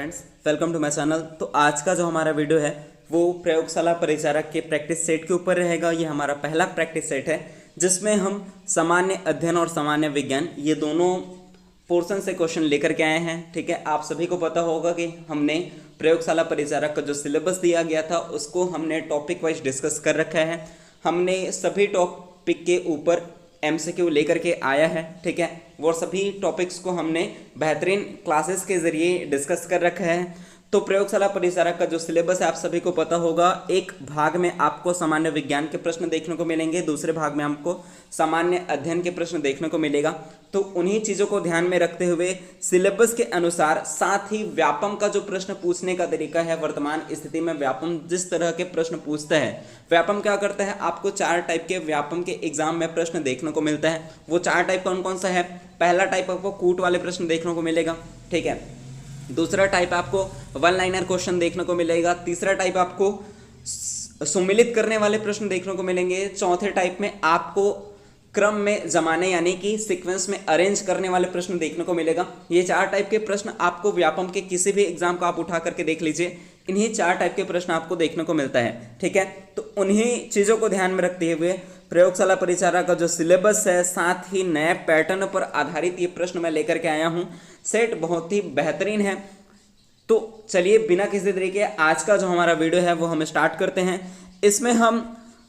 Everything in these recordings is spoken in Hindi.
Friends, welcome to my channel. तो आज का जो हमारा वीडियो है वो प्रयोगशाला परिचारक के प्रैक्टिस सेट के ऊपर रहेगा। ये हमारा पहला प्रैक्टिस सेट है जिसमें हम सामान्य अध्ययन और सामान्य विज्ञान ये दोनों पोर्शन से क्वेश्चन लेकर के आए हैं। ठीक है, आप सभी को पता होगा कि हमने प्रयोगशाला परिचारक का जो सिलेबस दिया गया था उसको हमने टॉपिक वाइज डिस्कस कर रखा है। हमने सभी टॉपिक के ऊपर एमसीक्यू लेकर के आया है। ठीक है, वो सभी टॉपिक्स को हमने बेहतरीन क्लासेस के जरिए डिस्कस कर रखा है। तो प्रयोगशाला परिचारक का जो सिलेबस है आप सभी को पता होगा। एक भाग में आपको सामान्य विज्ञान के प्रश्न देखने को मिलेंगे, दूसरे भाग में हमको सामान्य अध्ययन के प्रश्न देखने को मिलेगा। तो उन्हीं चीज़ों को ध्यान में रखते हुए सिलेबस के अनुसार साथ ही व्यापम का जो प्रश्न पूछने का तरीका है, वर्तमान स्थिति में व्यापम जिस तरह के प्रश्न पूछता है, व्यापम क्या करता है, आपको 4 टाइप के व्यापम के एग्जाम में प्रश्न देखने को मिलता है। वो 4 टाइप कौन कौन सा है? पहला टाइप आपको कूट वाले प्रश्न देखने को मिलेगा। ठीक है, दूसरा टाइप आपको वन लाइनर क्वेश्चन देखने को मिलेगा। तीसरा टाइप आपको सुमिलित करने वाले प्रश्न देखने को मिलेंगे। चौथे टाइप में आपको क्रम में जमाने यानी कि सीक्वेंस में अरेंज करने वाले प्रश्न देखने को मिलेगा। ये 4 टाइप के प्रश्न आपको व्यापम के किसी भी एग्जाम को आप उठा करके देख लीजिए, इन्हीं 4 टाइप के प्रश्न आपको देखने को मिलता है। ठीक है, तो उन्हीं चीज़ों को ध्यान में रखते हुए प्रयोगशाला परिचारक का जो सिलेबस है साथ ही नए पैटर्न पर आधारित ये प्रश्न मैं लेकर के आया हूँ। सेट बहुत ही बेहतरीन है। तो चलिए बिना किसी तरीके आज का जो हमारा वीडियो है वो हम स्टार्ट करते हैं। इसमें हम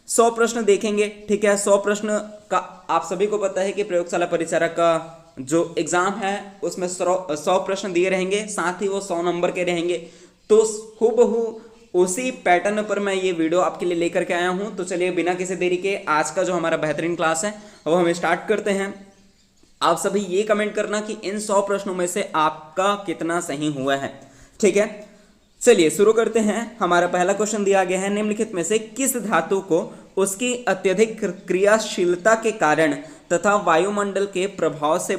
100 प्रश्न देखेंगे। ठीक है, 100 प्रश्न का आप सभी को पता है कि प्रयोगशाला परिचारक का जो एग्जाम है उसमें 100 प्रश्न दिए रहेंगे, साथ ही वो 100 नंबर के रहेंगे। तो हूबहू उसी पैटर्न पर मैं ये वीडियो आपके लिए लेकर के आया हूँ। तो चलिए बिना किसी देरी के आज का जो हमारा बेहतरीन क्लास है वो हम स्टार्ट करते हैं। आप सभी ये कमेंट करना कि इन 100 प्रश्नों में से आपका कितना सही हुआ है। ठीक है, चलिए शुरू करते हैं। हमारा पहला क्वेश्चन दिया गया है, निम्नलिखित में से किस धातु को उसकी अत्यधिक क्रियाशीलता के कारण तथा वायुमंडल के प्रभाव से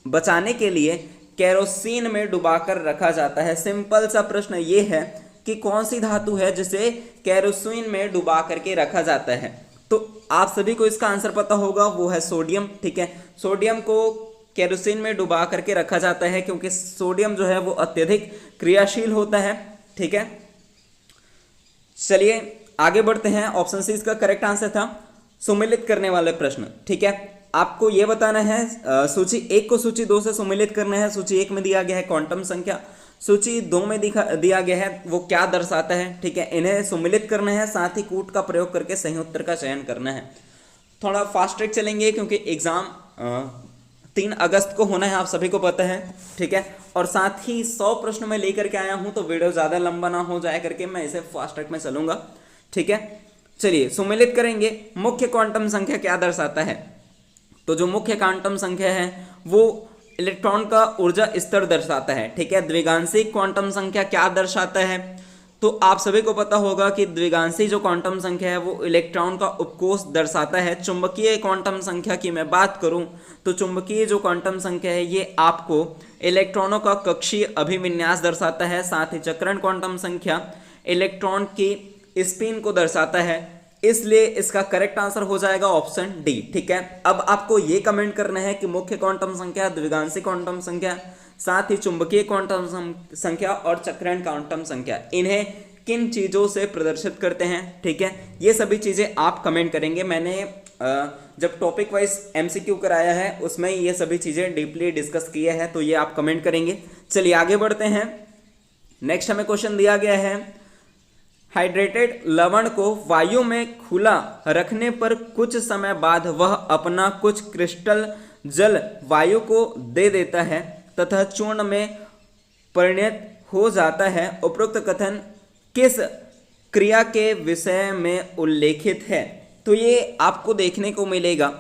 बचाने के लिए केरोसिन में डुबाकर रखा जाता है। सिंपल सा प्रश्न ये है कि कौन सी धातु है जिसे केरोसिन में डुबा करके रखा जाता है। तो आप सभी को इसका आंसर पता होगा, वो है सोडियम। ठीक है, सोडियम को केरोसिन में डुबा करके रखा जाता है क्योंकि सोडियम जो है वो अत्यधिक क्रियाशील होता है। ठीक है, चलिए आगे बढ़ते हैं। ऑप्शन सी इसका करेक्ट आंसर था सुमिलित करने वाले प्रश्न। ठीक है, आपको यह बताना है सूची 1 को सूची 2 से सुमिलित करना है। सूची 1 में दिया गया है क्वांटम संख्या, सूची 2 में दिया गया है वो क्या दर्शाता है। ठीक है, इन्हें सुमिलित करना है, साथ ही कूट का प्रयोग करके सही उत्तर का चयन करना है। थोड़ा फास्ट ट्रैक चलेंगे क्योंकि एग्जाम 3 अगस्त को होना है, आप सभी को पता है। ठीक है, और साथ ही 100 प्रश्न में लेकर के आया हूं तो वीडियो ज़्यादा लंबा ना हो जाए करके मैं इसे फास्ट ट्रैक में चलूंगा। ठीक है, चलिए सुमिलित करेंगे। मुख्य क्वांटम संख्या क्या दर्शाता है? तो जो मुख्य क्वांटम संख्या है वो इलेक्ट्रॉन का ऊर्जा स्तर दर्शाता है। ठीक है, द्विगांशिक क्वांटम संख्या क्या दर्शाता है? तो आप सभी को पता होगा कि द्विगांशी जो क्वांटम संख्या है वो इलेक्ट्रॉन का उपकोष दर्शाता है। चुंबकीय क्वांटम संख्या की मैं बात करूं तो चुंबकीय जो क्वांटम संख्या है ये आपको इलेक्ट्रॉनों का कक्षीय अभिविन्यास दर्शाता है। साथ ही चक्रण क्वांटम संख्या इलेक्ट्रॉन की स्पिन को दर्शाता है, इसलिए इसका करेक्ट आंसर हो जाएगा ऑप्शन डी। ठीक है, अब आपको ये कमेंट करना है कि मुख्य क्वांटम संख्या, द्विगांशिक क्वांटम संख्या, साथ ही चुंबकीय क्वांटम संख्या और चक्रण क्वांटम संख्या इन्हें किन चीज़ों से प्रदर्शित करते हैं। ठीक है, ये सभी चीज़ें आप कमेंट करेंगे। मैंने जब टॉपिक वाइज एमसीक्यू कराया है उसमें ये सभी चीज़ें डीपली डिस्कस किया है, तो ये आप कमेंट करेंगे। चलिए आगे बढ़ते हैं। नेक्स्ट हमें क्वेश्चन दिया गया है, हाइड्रेटेड लवण को वायु में खुला रखने पर कुछ समय बाद वह अपना कुछ क्रिस्टल जल वायु को दे देता है तथा चूर्ण में परिणत हो जाता है। उपरोक्त कथन किस क्रिया के विषय में उल्लेखित है? तो ये आपको देखने को मिलेगा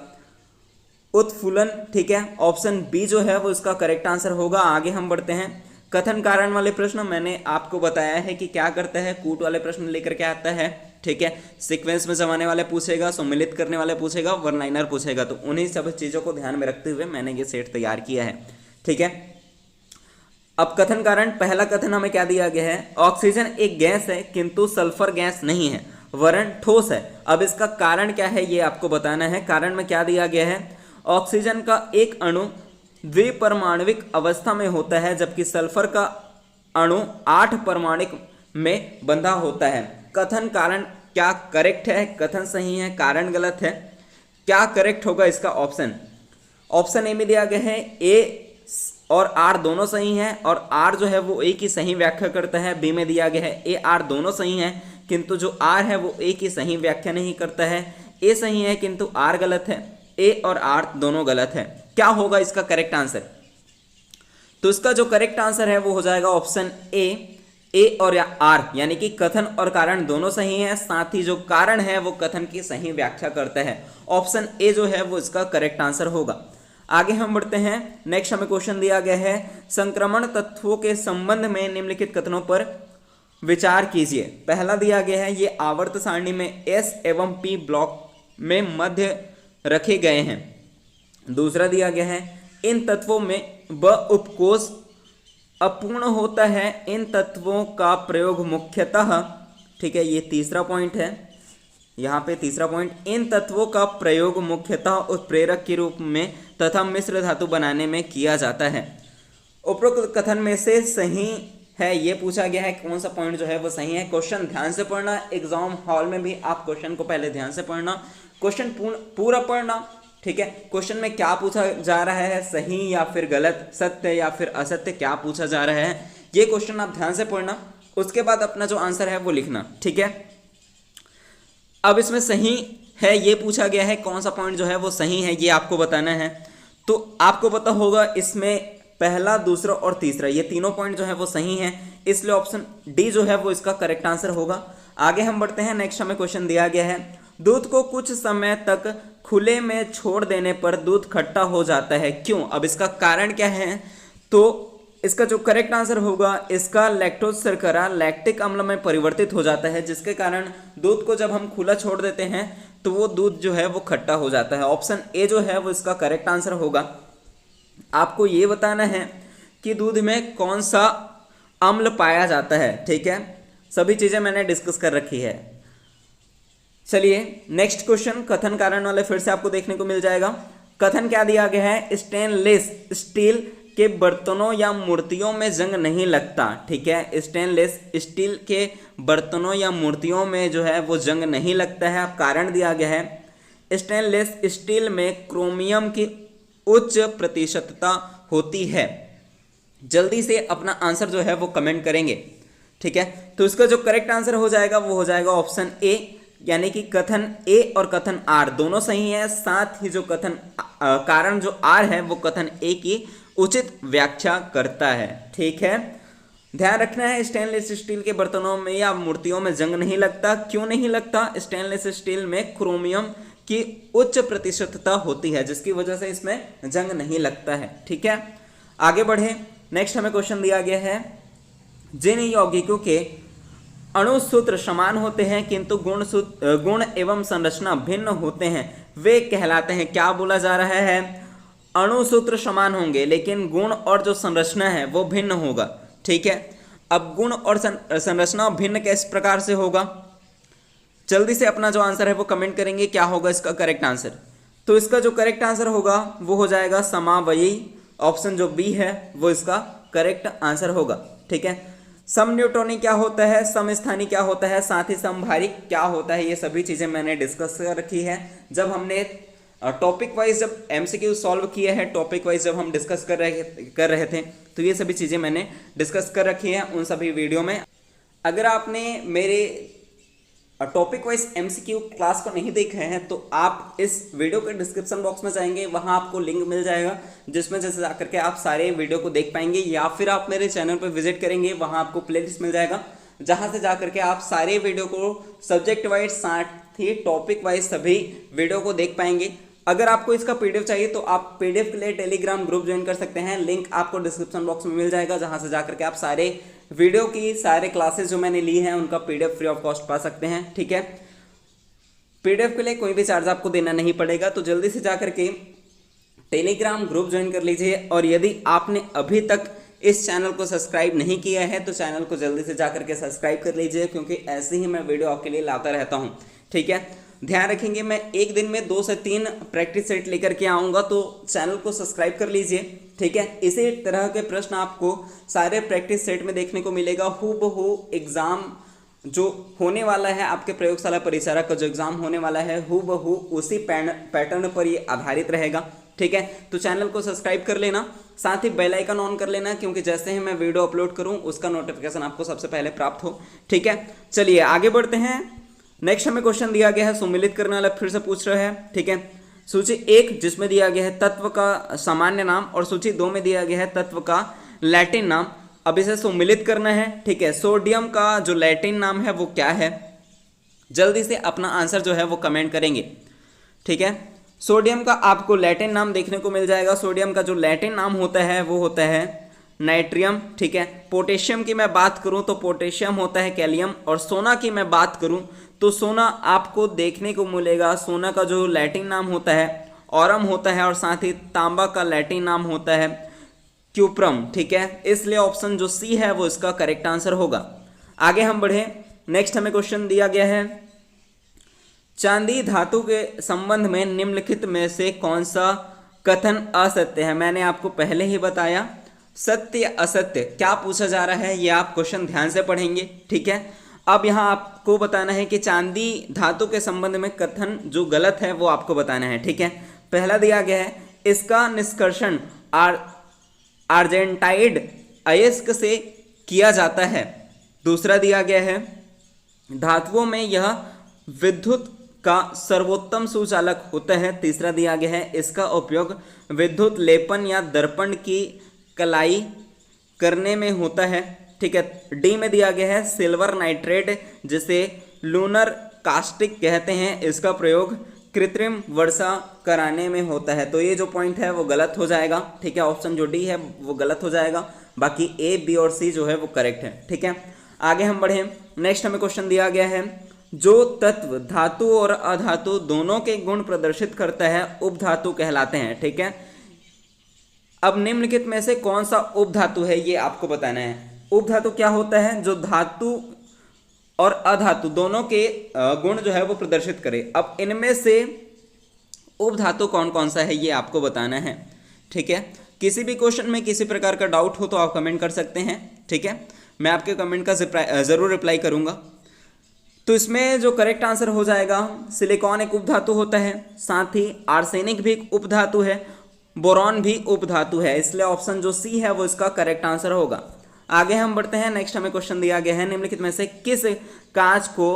उत्फुलन। ठीक है, ऑप्शन बी जो है वो इसका करेक्ट आंसर होगा। आगे हम बढ़ते हैं। कथन कारण वाले प्रश्न मैंने आपको बताया है कि क्या करता है, कूट वाले प्रश्न लेकर के आता है। ठीक है, सीक्वेंस में जमाने वाले पूछेगा, सम्मिलित करने वाले पूछेगा, वन लाइनर पूछेगा। तो उन्हीं सब चीज़ों को ध्यान में रखते हुए मैंने ये सेट तैयार किया है। ठीक है, अब कथन कारण, पहला कथन हमें क्या दिया गया है, ऑक्सीजन एक गैस है किंतु सल्फर गैस नहीं है वरन ठोस है। अब इसका कारण क्या है ये आपको बताना है। कारण में क्या दिया गया है, ऑक्सीजन का एक अणु द्विपरमाणविक अवस्था में होता है जबकि सल्फर का अणु 8 परमाणु में बंधा होता है। कथन कारण क्या करेक्ट है, कथन सही है, कारण गलत है, क्या करेक्ट होगा इसका ऑप्शन? ऑप्शन ए में दिया गया है ए और आर दोनों सही हैं और आर जो है वो ए की सही व्याख्या करता है। बी में दिया गया है ए आर दोनों सही हैं किंतु जो आर है वो ए की सही व्याख्या नहीं करता है। ए सही है किंतु आर गलत है। ए और आर दोनों गलत है। क्या होगा इसका करेक्ट आंसर? तो इसका जो करेक्ट आंसर है वो हो जाएगा ऑप्शन ए और आर, यानी कि कथन और कारण दोनों सही हैं, साथ ही जो कारण है वो कथन की सही व्याख्या करता है। ऑप्शन ए जो है वो इसका करेक्ट आंसर होगा। आगे हम बढ़ते हैं। नेक्स्ट हमें क्वेश्चन दिया गया है संक्रमण तत्वों के संबंध में निम्नलिखित कथनों पर विचार कीजिए। पहला दिया गया है ये आवर्त सारणी में एस एवं पी ब्लॉक में मध्य रखे गए हैं। दूसरा दिया गया है इन तत्वों में ब उपकोष अपूर्ण होता है। इन तत्वों का प्रयोग मुख्यतः, ठीक है, ये तीसरा पॉइंट है। यहाँ पे तीसरा पॉइंट, इन तत्वों का प्रयोग मुख्यतः उत्प्रेरक के रूप में तथा मिश्र धातु बनाने में किया जाता है। उपरोक्त कथन में से सही है ये पूछा गया है, कौन सा पॉइंट जो है वो सही है। क्वेश्चन ध्यान से पढ़ना, एग्जाम हॉल में भी आप क्वेश्चन को पहले ध्यान से पढ़ना, क्वेश्चन पूरा पढ़ना, ठीक है। क्वेश्चन में क्या पूछा जा रहा है, सही या फिर गलत, सत्य या फिर असत्य, क्या पूछा जा रहा है, ये क्वेश्चन आप ध्यान से पढ़ना। उसके बाद अपना जो आंसर है वो लिखना, ठीक है। अब इसमें सही है ये पूछा गया है, कौन सा पॉइंट जो है वो सही है ये आपको बताना है। तो आपको पता होगा इसमें पहला, दूसरा और तीसरा ये तीनों पॉइंट जो है वो सही हैं, इसलिए ऑप्शन डी जो है वो इसका करेक्ट आंसर होगा। आगे हम बढ़ते हैं। नेक्स्ट हमें क्वेश्चन दिया गया है दूध को कुछ समय तक खुले में छोड़ देने पर दूध खट्टा हो जाता है, क्यों? अब इसका कारण क्या है? तो इसका जो करेक्ट आंसर होगा, इसका लैक्टोज शर्करा लैक्टिक अम्ल में परिवर्तित हो जाता है, जिसके कारण दूध को जब हम खुला छोड़ देते हैं तो वो दूध जो है वो खट्टा हो जाता है। ऑप्शन ए जो है वो इसका करेक्ट आंसर होगा। आपको ये बताना है कि दूध में कौन सा अम्ल पाया जाता है, ठीक है। सभी चीजें मैंने डिस्कस कर रखी है। चलिए नेक्स्ट क्वेश्चन, कथन कारण वाले फिर से आपको देखने को मिल जाएगा। कथन क्या दिया गया है, स्टेनलेस स्टील के बर्तनों या मूर्तियों में जंग नहीं लगता, ठीक है। स्टेनलेस स्टील के बर्तनों या मूर्तियों में जो है वो जंग नहीं लगता है। अब कारण दिया गया है स्टेनलेस स्टील में क्रोमियम की उच्च प्रतिशतता होती है। जल्दी से अपना आंसर जो है वो कमेंट करेंगे, ठीक है। तो इसका जो करेक्ट आंसर हो जाएगा वो हो जाएगा ऑप्शन ए, यानी कि कथन ए और कथन आर दोनों सही है। साथ ही जो कथन कारण जो आर है वो कथन ए की उचित व्याख्या करता है, ठीक है। ध्यान रखना है स्टेनलेस स्टील के बर्तनों में या मूर्तियों में जंग नहीं लगता। क्यों नहीं लगता? स्टेनलेस स्टील में क्रोमियम की उच्च प्रतिशतता होती है, जिसकी वजह से इसमें जंग नहीं लगता है, ठीक है। आगे बढ़े। नेक्स्ट हमें क्वेश्चन दिया गया है जिन यौगिकों के अणु सूत्र समान होते हैं किंतु गुण एवं संरचना भिन्न होते हैं वे कहलाते हैं। क्या बोला जा रहा है? अणु सूत्र समान होंगे लेकिन गुण और जो संरचना है वो भिन्न होगा, ठीक है। अब गुण और संरचना भिन्न किस प्रकार से होगा? जल्दी से अपना जो आंसर है वो कमेंट करेंगे, क्या होगा इसका करेक्ट आंसर। तो इसका जो करेक्ट आंसर होगा वो हो जाएगा समावयी। ऑप्शन जो बी है वो इसका करेक्ट आंसर होगा, ठीक है। समन्यूटोनी क्या होता है, समस्थानी क्या होता है, साथ ही समभारी क्या होता है, ये सभी चीजें मैंने डिस्कस कर रखी है। जब हमने टॉपिक वाइज जब एमसीक्यू सॉल्व किए हैं, टॉपिक वाइज जब हम डिस्कस कर रहे थे तो ये सभी चीज़ें मैंने डिस्कस कर रखी हैं उन सभी वीडियो में। अगर आपने मेरे टॉपिक वाइज एमसीक्यू क्लास को नहीं देखे हैं तो आप इस वीडियो के डिस्क्रिप्शन बॉक्स में जाएंगे, वहाँ आपको लिंक मिल जाएगा जिसमें जैसे जाकर के आप सारे वीडियो को देख पाएंगे, या फिर आप मेरे चैनल पर विजिट करेंगे, वहाँ आपको प्लेलिस्ट मिल जाएगा जहाँ से जाकर के आप सारे वीडियो को सब्जेक्ट वाइज साथ ही टॉपिक वाइज सभी वीडियो को देख पाएंगे। अगर आपको इसका पीडीएफ चाहिए तो आप पीडीएफ के लिए टेलीग्राम ग्रुप ज्वाइन कर सकते हैं, लिंक आपको डिस्क्रिप्शन बॉक्स में मिल जाएगा, जहां से जाकर के आप सारे वीडियो की सारे क्लासेस जो मैंने ली हैं उनका पीडीएफ फ्री ऑफ कॉस्ट पा सकते हैं, ठीक है। पीडीएफ के लिए कोई भी चार्ज आपको देना नहीं पड़ेगा, तो जल्दी से जाकर के टेलीग्राम ग्रुप ज्वाइन कर लीजिए। और यदि आपने अभी तक इस चैनल को सब्सक्राइब नहीं किया है तो चैनल को जल्दी से जाकर के सब्सक्राइब कर लीजिए, क्योंकि ऐसे ही मैं वीडियो आपके लिए लाता रहता हूँ, ठीक है। ध्यान रखेंगे। मैं एक दिन में 2 से 3 प्रैक्टिस सेट लेकर के आऊँगा, तो चैनल को सब्सक्राइब कर लीजिए, ठीक है। इसी तरह के प्रश्न आपको सारे प्रैक्टिस सेट में देखने को मिलेगा। हूबहू एग्ज़ाम जो होने वाला है, आपके प्रयोगशाला परिचारक का जो एग्ज़ाम होने वाला है, हूबहू उसी पैटर्न पर ये आधारित रहेगा, ठीक है। तो चैनल को सब्सक्राइब कर लेना, साथ ही बेल आइकन ऑन कर लेना, क्योंकि जैसे ही मैं वीडियो अपलोड करूं उसका नोटिफिकेशन आपको सबसे पहले प्राप्त हो, ठीक है। चलिए आगे बढ़ते हैं। नेक्स्ट हमें क्वेश्चन दिया गया है, सम्मिलित करने वाला फिर से पूछ रहे हैं, ठीक है। सूची 1 जिसमें दिया गया है तत्व का सामान्य नाम, और सूची 2 में दिया गया है तत्व का लैटिन नाम। अब इसे सम्मिलित करना है, ठीक है। सोडियम का जो लैटिन नाम है वो क्या है, जल्दी से अपना आंसर जो है वो कमेंट करेंगे, ठीक है। सोडियम का आपको लैटिन नाम देखने को मिल जाएगा। सोडियम का जो लैटिन नाम होता है वो होता है नाइट्रियम, ठीक है। पोटेशियम की मैं बात करूं तो पोटेशियम होता है कैलियम, और सोना की मैं बात करूं तो सोना आपको देखने को मिलेगा, सोना का जो लैटिन नाम होता है ऑरम होता है, और साथ ही तांबा का लैटिन नाम होता है क्यूप्रम, ठीक है। इसलिए ऑप्शन जो सी है वो इसका करेक्ट आंसर होगा। आगे हम बढ़े। नेक्स्ट हमें क्वेश्चन दिया गया है, चांदी धातु के संबंध में निम्नलिखित में से कौन सा कथन असत्य है। मैंने आपको पहले ही बताया, सत्य असत्य क्या पूछा जा रहा है, ये आप क्वेश्चन ध्यान से पढ़ेंगे, ठीक है। अब यहाँ आपको बताना है कि चांदी धातु के संबंध में कथन जो गलत है वो आपको बताना है, ठीक है। पहला दिया गया है, इसका निष्कर्षण आर्जेंटाइड अयस्क से किया जाता है। दूसरा दिया गया है, धातुओं में यह विद्युत का सर्वोत्तम सुचालक होता है। तीसरा दिया गया है, इसका उपयोग विद्युत लेपन या दर्पण की कलाई करने में होता है, ठीक है। डी में दिया गया है, सिल्वर नाइट्रेट जिसे लूनर कास्टिक कहते हैं, इसका प्रयोग कृत्रिम वर्षा कराने में होता है। तो ये जो पॉइंट है वो गलत हो जाएगा, ठीक है। ऑप्शन जो डी है वो गलत हो जाएगा, बाकी ए बी और सी जो है वो करेक्ट है, ठीक है। आगे हम बढ़े। नेक्स्ट हमें क्वेश्चन दिया गया है, जो तत्व धातु और अधातु दोनों के गुण प्रदर्शित करता है उपधातु कहलाते हैं, ठीक है। अब निम्नलिखित में से कौन सा उपधातु है ये आपको बताना है। उपधातु क्या होता है, जो धातु और अधातु दोनों के गुण जो है वो प्रदर्शित करे। अब इनमें से उपधातु कौन कौन सा है ये आपको बताना है, ठीक है। किसी भी क्वेश्चन में किसी प्रकार का डाउट हो तो आप कमेंट कर सकते हैं, ठीक है। मैं आपके कमेंट का ज़रूर रिप्लाई करूंगा। तो इसमें जो करेक्ट आंसर हो जाएगा, सिलिकॉन एक उपधातु होता है, साथ ही आर्सेनिक भी एक उपधातु है, बोरॉन भी उपधातु है, इसलिए ऑप्शन जो सी है वो इसका करेक्ट आंसर होगा। आगे हम बढ़ते हैं। नेक्स्ट हमें क्वेश्चन दिया गया है, निम्नलिखित में से किस कांच को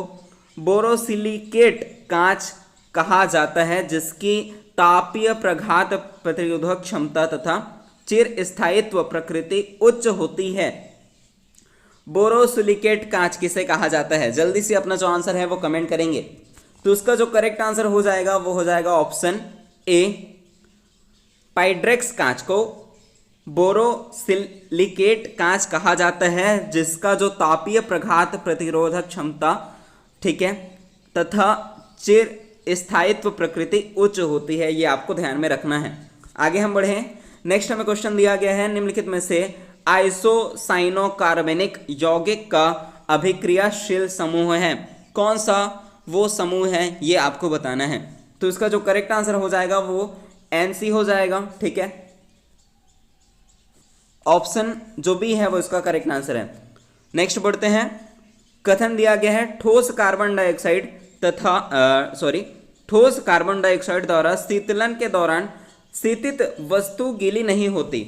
बोरोसिलिकेट कांच कहा जाता है, जिसकी तापीय प्रघात प्रतिरोधक क्षमता तथा चिर स्थायित्व प्रकृति उच्च होती है। बोरोसिलिकेट कांच किसे कहा जाता है, जल्दी से अपना जो आंसर है वो कमेंट करेंगे। तो उसका जो करेक्ट आंसर हो जाएगा वो हो जाएगा ऑप्शन ए, पाइड्रेक्स कांच को बोरोसिलिकेट कांच कहा जाता है, जिसका जो तापीय प्रघात प्रतिरोधक क्षमता, ठीक है, तथा चिर स्थायित्व प्रकृति उच्च होती है, ये आपको ध्यान में रखना है। आगे हम बढ़े। नेक्स्ट हमें क्वेश्चन दिया गया है, निम्नलिखित में से आइसोसाइनोकार्बनिक यौगिक का अभिक्रियाशील समूह है, कौन सा वो समूह है ये आपको बताना है। तो इसका जो करेक्ट आंसर हो जाएगा वो एनसी हो जाएगा, ठीक है। ऑप्शन जो बी है वो इसका करेक्ट आंसर है। नेक्स्ट बढ़ते हैं। कथन दिया गया है, ठोस कार्बन डाइऑक्साइड ठोस कार्बन डाइऑक्साइड द्वारा शीतलन के दौरान शीतित वस्तु गीली नहीं होती।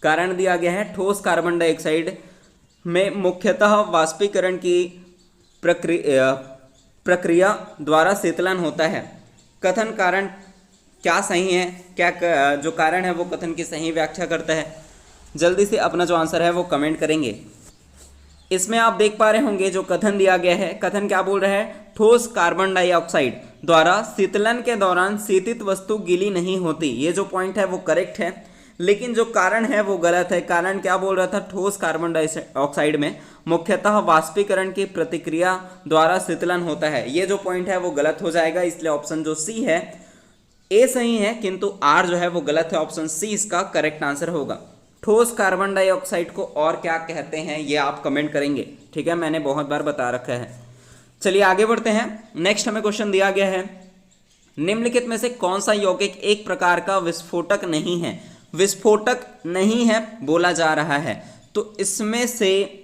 कारण दिया गया है, ठोस कार्बन डाइऑक्साइड में मुख्यतः वाष्पीकरण की प्रक्रिया द्वारा शीतलन होता है। कथन कारण क्या सही है, क्या जो कारण है वो कथन की सही व्याख्या करता है, जल्दी से अपना जो आंसर है वो कमेंट करेंगे। इसमें आप देख पा रहे होंगे जो कथन दिया गया है, कथन क्या बोल रहा है, ठोस कार्बन डाइऑक्साइड द्वारा शीतलन के दौरान शीतित वस्तु गीली नहीं होती। ये जो पॉइंट है वो करेक्ट है, लेकिन जो कारण है वो गलत है। कारण क्या बोल रहा था, ठोस कार्बन डाइऑक्साइड में मुख्यतः वाष्पीकरण की प्रतिक्रिया द्वारा शीतलन होता है। ये जो पॉइंट है वो गलत हो जाएगा, इसलिए ऑप्शन जो सी है, ए सही है किंतु आर जो है वो गलत है। ऑप्शन सी इसका करेक्ट आंसर होगा। ठोस कार्बन डाइऑक्साइड को और क्या कहते हैं ये आप कमेंट करेंगे, ठीक है, मैंने बहुत बार बता रखा है। चलिए आगे बढ़ते हैं। नेक्स्ट हमें क्वेश्चन दिया गया है, निम्नलिखित में से कौन सा यौगिक एक प्रकार का विस्फोटक नहीं है? विस्फोटक नहीं है बोला जा रहा है, तो इसमें से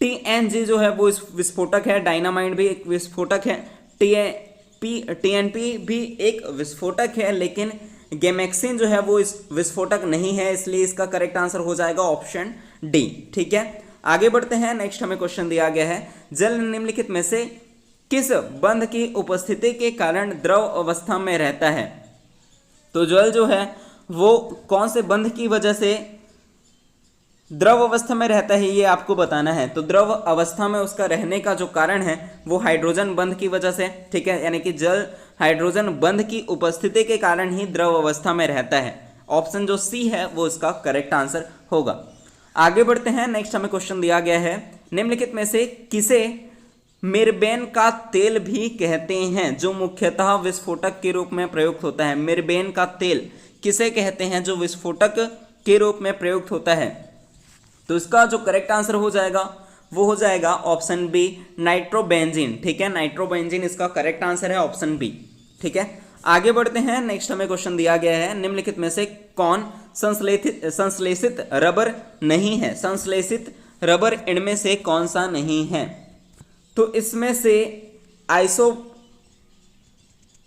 TNG जो है वो विस्फोटक है, डायनामाइट भी एक विस्फोटक है, TNP भी एक विस्फोटक है, लेकिन गैमेक्सिन जो है वो इस विस्फोटक नहीं है, इसलिए इसका करेक्ट आंसर हो जाएगा ऑप्शन डी। ठीक है, आगे बढ़ते हैं। नेक्स्ट हमें क्वेश्चन दिया गया है, जल निम्नलिखित में से किस बंध की उपस्थिति के कारण द्रव अवस्था में रहता है? तो जल जो है वो कौन से बंध की वजह से द्रव अवस्था में रहता है, ये आपको बताना है। तो द्रव अवस्था में उसका रहने का जो कारण है वो हाइड्रोजन बंध की वजह से, ठीक है, यानी कि जल हाइड्रोजन बंध की उपस्थिति के कारण ही द्रव अवस्था में रहता है। ऑप्शन जो सी है वो इसका करेक्ट आंसर होगा। आगे बढ़ते हैं। नेक्स्ट हमें क्वेश्चन दिया गया है, निम्नलिखित में से किसे मिर्बेन का तेल भी कहते हैं जो मुख्यतः विस्फोटक के रूप में प्रयुक्त होता है? मिर्बेन का तेल किसे कहते हैं जो विस्फोटक के रूप में प्रयुक्त होता है? तो इसका जो करेक्ट आंसर हो जाएगा वो हो जाएगा ऑप्शन बी, नाइट्रोबेंजीन। ठीक है, नाइट्रोबेंजीन इसका करेक्ट आंसर है, ऑप्शन बी। ठीक है, आगे बढ़ते हैं। नेक्स्ट हमें क्वेश्चन दिया गया है, निम्नलिखित में से कौन संश्लेषित रबर नहीं है? संश्लेषित रबर इनमें से कौन सा नहीं है? तो इसमें से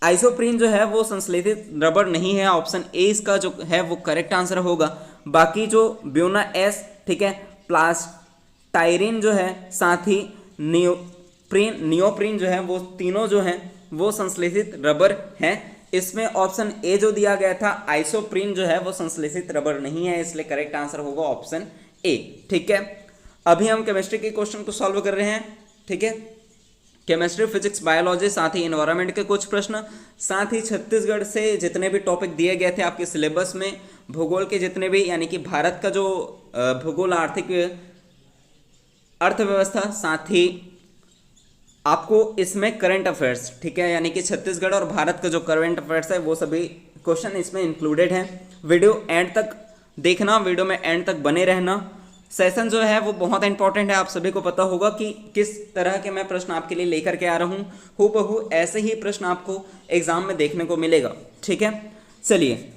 आइसोप्रीन जो है वो संश्लेषित रबर नहीं है, ऑप्शन ए इसका जो है वो करेक्ट आंसर होगा। बाकी जो ब्यूना एस, ठीक है, प्लास्टाइरिन जो है, साथ ही नियोप्रीन जो है, वो तीनों जो हैं वो संश्लेषित रबर हैं। इसमें ऑप्शन ए जो दिया गया था आइसोप्रीन जो है वो संश्लेषित रबर नहीं है, इसलिए करेक्ट आंसर होगा ऑप्शन ए। ठीक है, अभी हम केमिस्ट्री के क्वेश्चन को सॉल्व कर रहे हैं। ठीक है, केमिस्ट्री, फिजिक्स, बायोलॉजी, साथ ही एनवायरनमेंट के कुछ प्रश्न, साथ ही छत्तीसगढ़ से जितने भी टॉपिक दिए गए थे आपके सिलेबस में, भूगोल के जितने भी, यानी कि भारत का जो भूगोल, आर्थिक, अर्थव्यवस्था, साथ ही आपको इसमें करंट अफेयर्स, ठीक है, यानी कि छत्तीसगढ़ और भारत का जो करंट अफेयर्स है वो सभी क्वेश्चन इसमें इंक्लूडेड हैं। वीडियो एंड तक देखना, वीडियो में एंड तक बने रहना। सेशन जो है वो बहुत इंपॉर्टेंट है, आप सभी को पता होगा कि किस तरह के मैं प्रश्न आपके लिए लेकर के आ रहा हूँ। हूबहू ऐसे ही प्रश्न आपको एग्जाम में देखने को मिलेगा। ठीक है, चलिए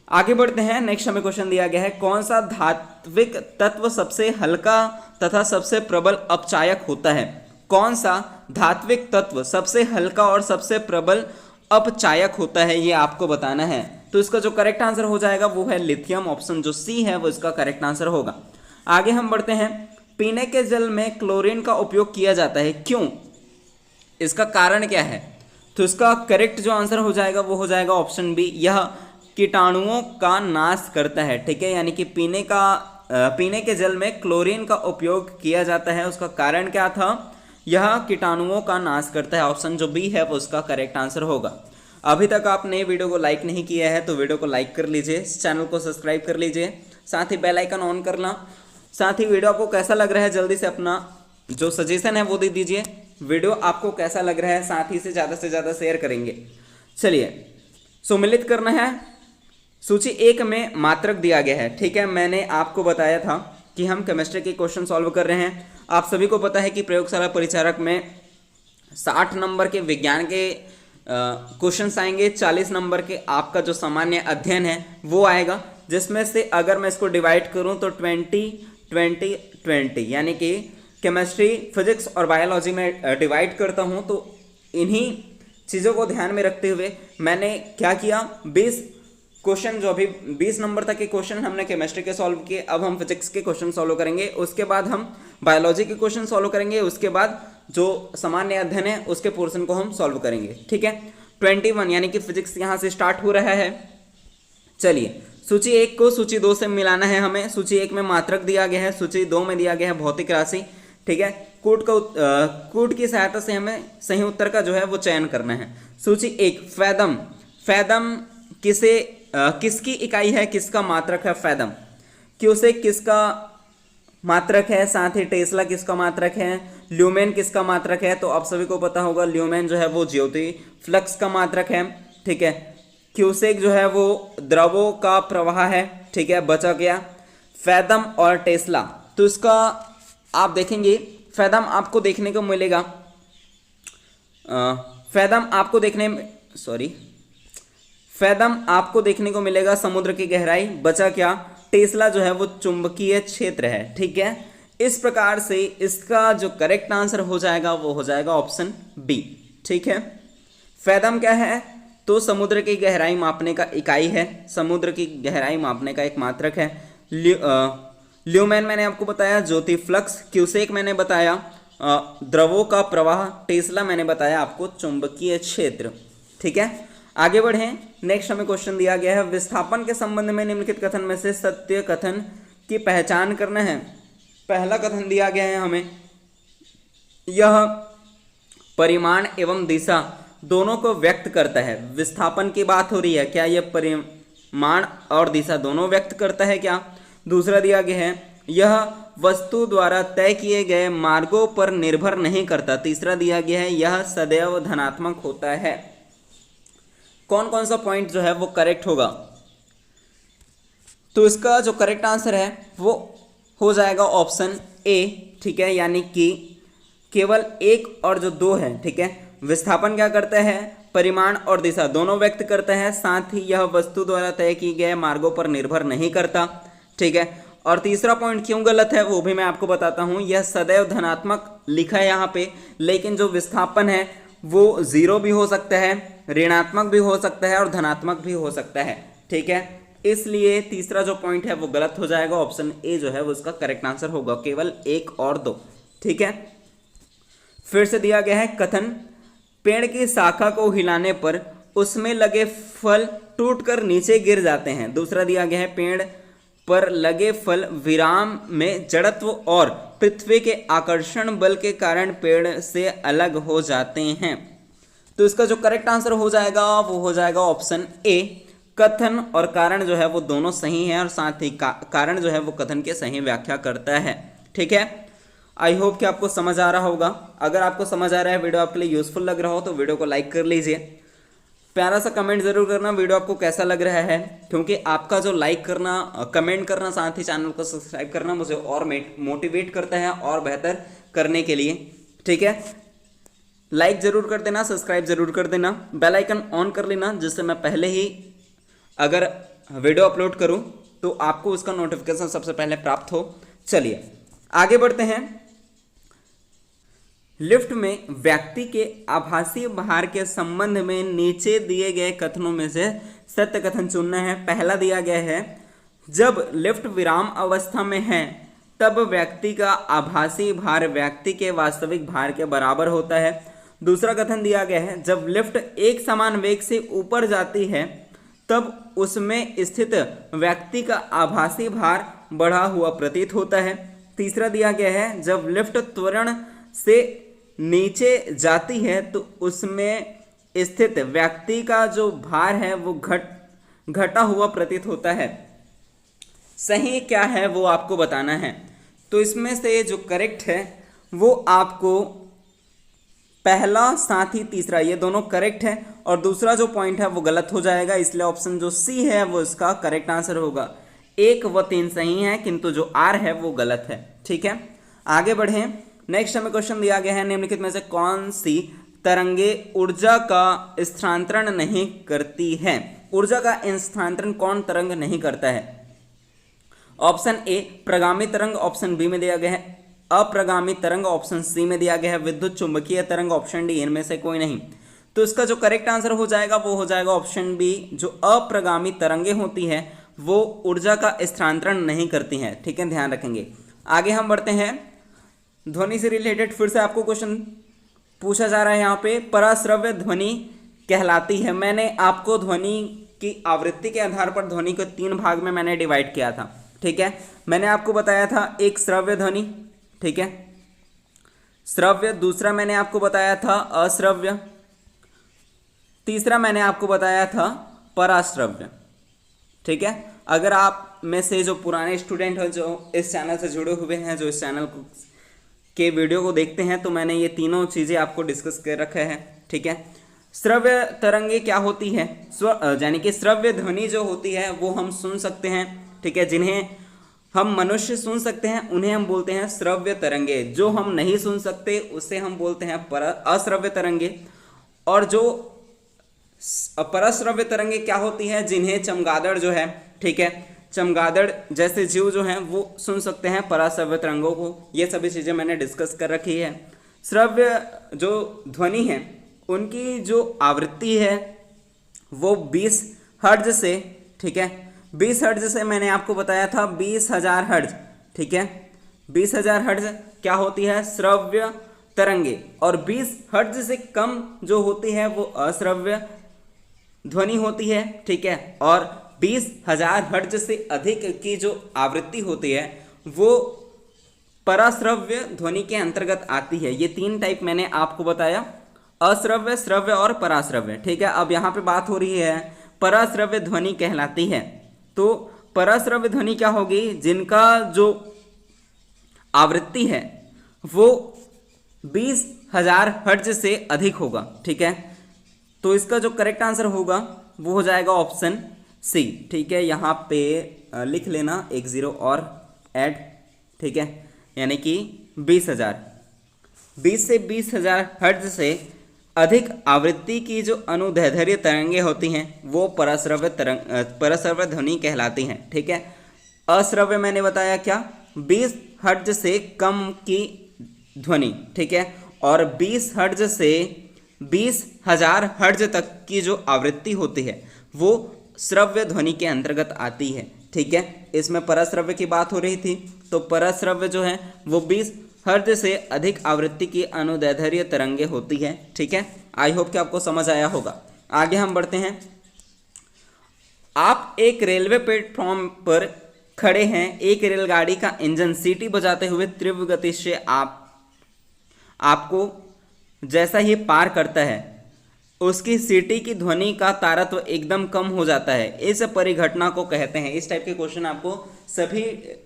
आगे बढ़ते हैं। नेक्स्ट हमें क्वेश्चन दिया गया है, कौन सा धात्विक तत्व सबसे हल्का तथा सबसे प्रबल अपचायक होता है? कौन सा धात्विक तत्व सबसे हल्का और सबसे प्रबल अपचायक होता है, ये आपको बताना है। तो इसका जो करेक्ट आंसर हो जाएगा वो है लिथियम, ऑप्शन जो सी है वो इसका करेक्ट आंसर होगा। आगे हम बढ़ते हैं, पीने के जल में क्लोरीन का उपयोग किया जाता है, क्यों? इसका कारण क्या है? तो इसका करेक्ट जो आंसर हो जाएगा वो हो जाएगा ऑप्शन बी, यह कीटाणुओं का नाश करता है। ठीक है, यानी कि पीने के जल में क्लोरीन का उपयोग किया जाता है, उसका कारण क्या था? यह कीटाणुओं का नाश करता है, ऑप्शन जो बी है वो उसका करेक्ट आंसर होगा। अभी तक आपने वीडियो को लाइक नहीं किया है तो वीडियो को लाइक कर लीजिए, चैनल को सब्सक्राइब कर लीजिए, साथ ही बेल आइकन ऑन करना। साथ ही वीडियो आपको कैसा लग रहा है जल्दी से अपना जो सजेशन है वो दे दीजिए। वीडियो आपको कैसा लग रहा है, साथ ही से ज़्यादा शेयर करेंगे। चलिए सुमिलित करना है। सूची 1 में मात्रक दिया गया है। ठीक है, मैंने आपको बताया था कि हम केमिस्ट्री के क्वेश्चन सॉल्व कर रहे हैं। आप सभी को पता है कि प्रयोगशाला परिचारक में 60 नंबर के विज्ञान के क्वेश्चंस आएंगे, 40 नंबर के आपका जो सामान्य अध्ययन है वो आएगा, जिसमें से अगर मैं इसको डिवाइड करूं तो 20-20-20 यानी कि केमिस्ट्री, फिजिक्स और बायोलॉजी में डिवाइड करता हूं। तो इन्हीं चीज़ों को ध्यान में रखते हुए मैंने क्या किया, 20 क्वेश्चन, जो अभी 20 नंबर तक के क्वेश्चन हमने केमिस्ट्री के सॉल्व किए, अब हम फिजिक्स के क्वेश्चन सॉल्व करेंगे, उसके बाद हम बायोलॉजी के क्वेश्चन सॉल्व करेंगे, उसके बाद जो सामान्य अध्ययन है उसके पोर्शन को हम सॉल्व करेंगे। ठीक है, 21 यानी कि फिजिक्स यहाँ से स्टार्ट हो रहा है। चलिए सूची 1 को सूची 2 से मिलाना है हमें। सूची 1 में मात्रक दिया गया है, सूची 2 में दिया गया है भौतिक राशि। ठीक है, कूट की सहायता से हमें सही उत्तर का जो है वो चयन करना है। सूची 1 फैदम, फैदम किसकी इकाई है, किसका मात्रक है? फैदम। क्यूसेक किसका मात्रक है? साथ ही टेस्ला किसका मात्रक है? ल्यूमेन किसका मात्रक है? तो आप सभी को पता होगा ल्यूमेन जो है वो ज्योति फ्लक्स का मात्रक है। ठीक है, क्यूसेक जो है वो द्रवों का प्रवाह है। ठीक है, बचा गया फैदम और टेस्ला। तो इसका आप देखेंगे फैदम आपको देखने को मिलेगा फैदम आपको देखने को मिलेगा समुद्र की गहराई। बचा क्या? टेस्ला जो है वो चुंबकीय क्षेत्र है। ठीक है, इस प्रकार से इसका जो करेक्ट आंसर हो जाएगा वो हो जाएगा ऑप्शन बी। ठीक है, फैदम क्या है? तो समुद्र की गहराई मापने का इकाई है, समुद्र की गहराई मापने का एक मात्रक है। ल्यूमेन मैंने आपको बताया, ज्योति फ्लक्स, क्यूसेक मैंने बताया द्रवों का प्रवाह, टेस्ला मैंने बताया आपको चुंबकीय क्षेत्र। ठीक है, आगे बढ़ें। नेक्स्ट हमें क्वेश्चन दिया गया है, विस्थापन के संबंध में निम्नलिखित कथन में से सत्य कथन की पहचान करना है। पहला कथन दिया गया है हमें, यह परिमाण एवं दिशा दोनों को व्यक्त करता है। विस्थापन की बात हो रही है, क्या यह परिमाण और दिशा दोनों व्यक्त करता है क्या? दूसरा दिया गया है, यह वस्तु द्वारा तय किए गए मार्गों पर निर्भर नहीं करता। तीसरा दिया गया है, यह सदैव धनात्मक होता है। कौन कौन सा पॉइंट जो है वो करेक्ट होगा? तो इसका जो करेक्ट आंसर है वो हो जाएगा ऑप्शन ए। ठीक है, यानी कि केवल एक और जो दो है। ठीक है, विस्थापन क्या करता है? परिमाण और दिशा दोनों व्यक्त करता है, साथ ही यह वस्तु द्वारा तय किए गए मार्गों पर निर्भर नहीं करता। ठीक है, और तीसरा पॉइंट क्यों गलत है वो भी मैं आपको बताता हूं। यह सदैव धनात्मक लिखा है यहाँ पे, लेकिन जो विस्थापन है वो जीरो भी हो सकता है, ऋणात्मक भी हो सकता है और धनात्मक भी हो सकता है। ठीक है, इसलिए तीसरा जो पॉइंट है वो गलत हो जाएगा। ऑप्शन ए जो है वो उसका करेक्ट आंसर होगा, केवल एक और दो। ठीक है, फिर से दिया गया है कथन, पेड़ की शाखा को हिलाने पर उसमें लगे फल टूटकर नीचे गिर जाते हैं। दूसरा दिया गया है, पेड़ पर लगे फल विराम में जड़त्व और पृथ्वी के आकर्षण बल के कारण पेड़ से अलग हो जाते हैं। तो इसका जो करेक्ट आंसर हो जाएगा वो हो जाएगा ऑप्शन ए। कथन और कारण जो है वो दोनों सही हैं और साथ ही कारण जो है वो कथन के सही व्याख्या करता है। ठीक है, आई होप कि आपको समझ आ रहा होगा। अगर आपको समझ आ रहा है, वीडियो आपके लिए यूजफुल लग रहा हो तो वीडियो को लाइक कर लीजिए। प्यारा सा कमेंट जरूर करना वीडियो आपको कैसा लग रहा है, क्योंकि आपका जो लाइक करना, कमेंट करना, साथ ही चैनल को सब्सक्राइब करना मुझे और मोटिवेट करता है और बेहतर करने के लिए। ठीक है, लाइक जरूर कर देना, सब्सक्राइब जरूर कर देना, बेल आइकन ऑन कर लेना, जिससे मैं पहले ही अगर वीडियो अपलोड करूं तो आपको उसका नोटिफिकेशन सबसे पहले प्राप्त हो। चलिए आगे बढ़ते हैं। लिफ्ट में व्यक्ति के आभासी भार के संबंध में नीचे दिए गए कथनों में से सत्य कथन चुनना है। पहला दिया गया है, जब लिफ्ट विराम अवस्था में है तब व्यक्ति का आभासी भार व्यक्ति के वास्तविक भार के बराबर होता है। दूसरा कथन दिया गया है, जब लिफ्ट एक समान वेग से ऊपर जाती है तब उसमें स्थित व्यक्ति का आभासी भार बढ़ा हुआ प्रतीत होता है। तीसरा दिया गया है, जब लिफ्ट त्वरण से नीचे जाती है तो उसमें स्थित व्यक्ति का जो भार है वो घटा हुआ प्रतीत होता है। सही क्या है वो आपको बताना है। तो इसमें से जो करेक्ट है वो आपको पहला साथ ही तीसरा ये दोनों करेक्ट है और दूसरा जो पॉइंट है वो गलत हो जाएगा, इसलिए ऑप्शन जो सी है वो इसका करेक्ट आंसर होगा। 1 व 3 सही है, किंतु जो आर है वो गलत है। ठीक है, आगे बढ़ें। नेक्स्ट हमें क्वेश्चन दिया गया है, निम्नलिखित में से कौन सी तरंगे ऊर्जा का स्थानांतरण नहीं करती है? ऊर्जा का स्थानांतरण कौन तरंग नहीं करता है? ऑप्शन ए प्रगामी तरंग, ऑप्शन बी में दिया गया है अप्रगामी तरंग, ऑप्शन सी में दिया गया है विद्युत चुंबकीय तरंग, ऑप्शन डी इनमें से कोई नहीं। तो इसका जो करेक्ट आंसर हो जाएगा वो हो जाएगा ऑप्शन बी। जो अप्रगामी तरंगे होती है वो ऊर्जा का स्थानांतरण नहीं करती हैं। ठीक है, ध्यान रखेंगे। आगे हम बढ़ते हैं। ध्वनि से रिलेटेड फिर से आपको क्वेश्चन पूछा जा रहा है यहाँ पे, पराश्रव्य ध्वनि कहलाती है। मैंने आपको ध्वनि की आवृत्ति के आधार पर ध्वनि को 3 भाग में मैंने डिवाइड किया था। ठीक है, मैंने आपको बताया था एक श्रव्य ध्वनि, ठीक है, श्रव्य, दूसरा मैंने आपको बताया था अश्रव्य, तीसरा मैंने आपको बताया था पराश्रव्य। ठीक है, अगर आप में से जो पुराने स्टूडेंट हैं जो इस चैनल से जुड़े हुए हैं, जो इस चैनल के वीडियो को देखते हैं, तो मैंने ये तीनों चीज़ें आपको डिस्कस कर रखा है। ठीक है, श्रव्य तरंगे क्या होती है, यानी कि श्रव्य ध्वनि जो होती है वो हम सुन सकते हैं। ठीक है, जिन्हें हम मनुष्य सुन सकते हैं उन्हें हम बोलते हैं श्रव्य तरंगे, जो हम नहीं सुन सकते उसे हम बोलते हैं अश्रव्य तरंगे। और जो परश्रव्य तरंगे क्या होती है, जिन्हें चमगादड़ जो है, ठीक है, चमगादड़ जैसे जीव जो हैं वो सुन सकते हैं पराश्रव्य तरंगों को। ये सभी चीज़ें मैंने डिस्कस कर रखी है। श्रव्य जो ध्वनि है उनकी जो आवृत्ति है वो 20 हर्ट्ज से, ठीक है, 20 हर्ट्ज से मैंने आपको बताया था 20,000 हर्ट्ज, ठीक है, 20,000 हर्ट्ज क्या होती है, श्रव्य तरंगे। और 20 हर्ट्ज से कम जो होती है वो अश्रव्य ध्वनि होती है, ठीक है। और 20,000 हर्ट्ज से अधिक की जो आवृत्ति होती है वो पराश्रव्य ध्वनि के अंतर्गत आती है। ये 3 टाइप मैंने आपको बताया, अश्रव्य, श्रव्य और पराश्रव्य, ठीक है। अब यहाँ पे बात हो रही है पराश्रव्य ध्वनि कहलाती है। तो पराश्रव्य ध्वनि क्या होगी, जिनका जो आवृत्ति है वो 20,000 हर्ट्ज से अधिक होगा, ठीक है। तो इसका जो करेक्ट आंसर होगा वो हो जाएगा ऑप्शन सी, ठीक है। यहाँ पे लिख लेना 1 0 और ऐड, ठीक है, यानी कि 20,000, 20 से 20,000 हर्ट्ज से अधिक आवृत्ति की जो अनुदैर्ध्य तरंगे होती हैं वो पराश्रव्य ध्वनि कहलाती हैं, ठीक है। अश्रव्य मैंने बताया क्या, 20 हर्ट्ज से कम की ध्वनि, ठीक है। और 20 हर्ट्ज से 20,000 हर्ट्ज तक की जो आवृत्ति होती है वो श्रव्य ध्वनि के अंतर्गत आती है, ठीक है। इसमें पराश्रव्य की बात हो रही थी, तो पराश्रव्य जो है वो 20 हर्ट्ज से अधिक आवृत्ति की अनुदैर्ध्य तरंगे होती है, ठीक है। आई होप कि आपको समझ आया होगा। आगे हम बढ़ते हैं। आप एक रेलवे प्लेटफॉर्म पर खड़े हैं, एक रेलगाड़ी का इंजन सीटी बजाते हुए तीव्र गति से आपको जैसा ही पार करता है उसकी सीटी की ध्वनि का तारत्व एकदम कम हो जाता है। इस परिघटना को कहते हैं। इस टाइप के क्वेश्चन आपको सभी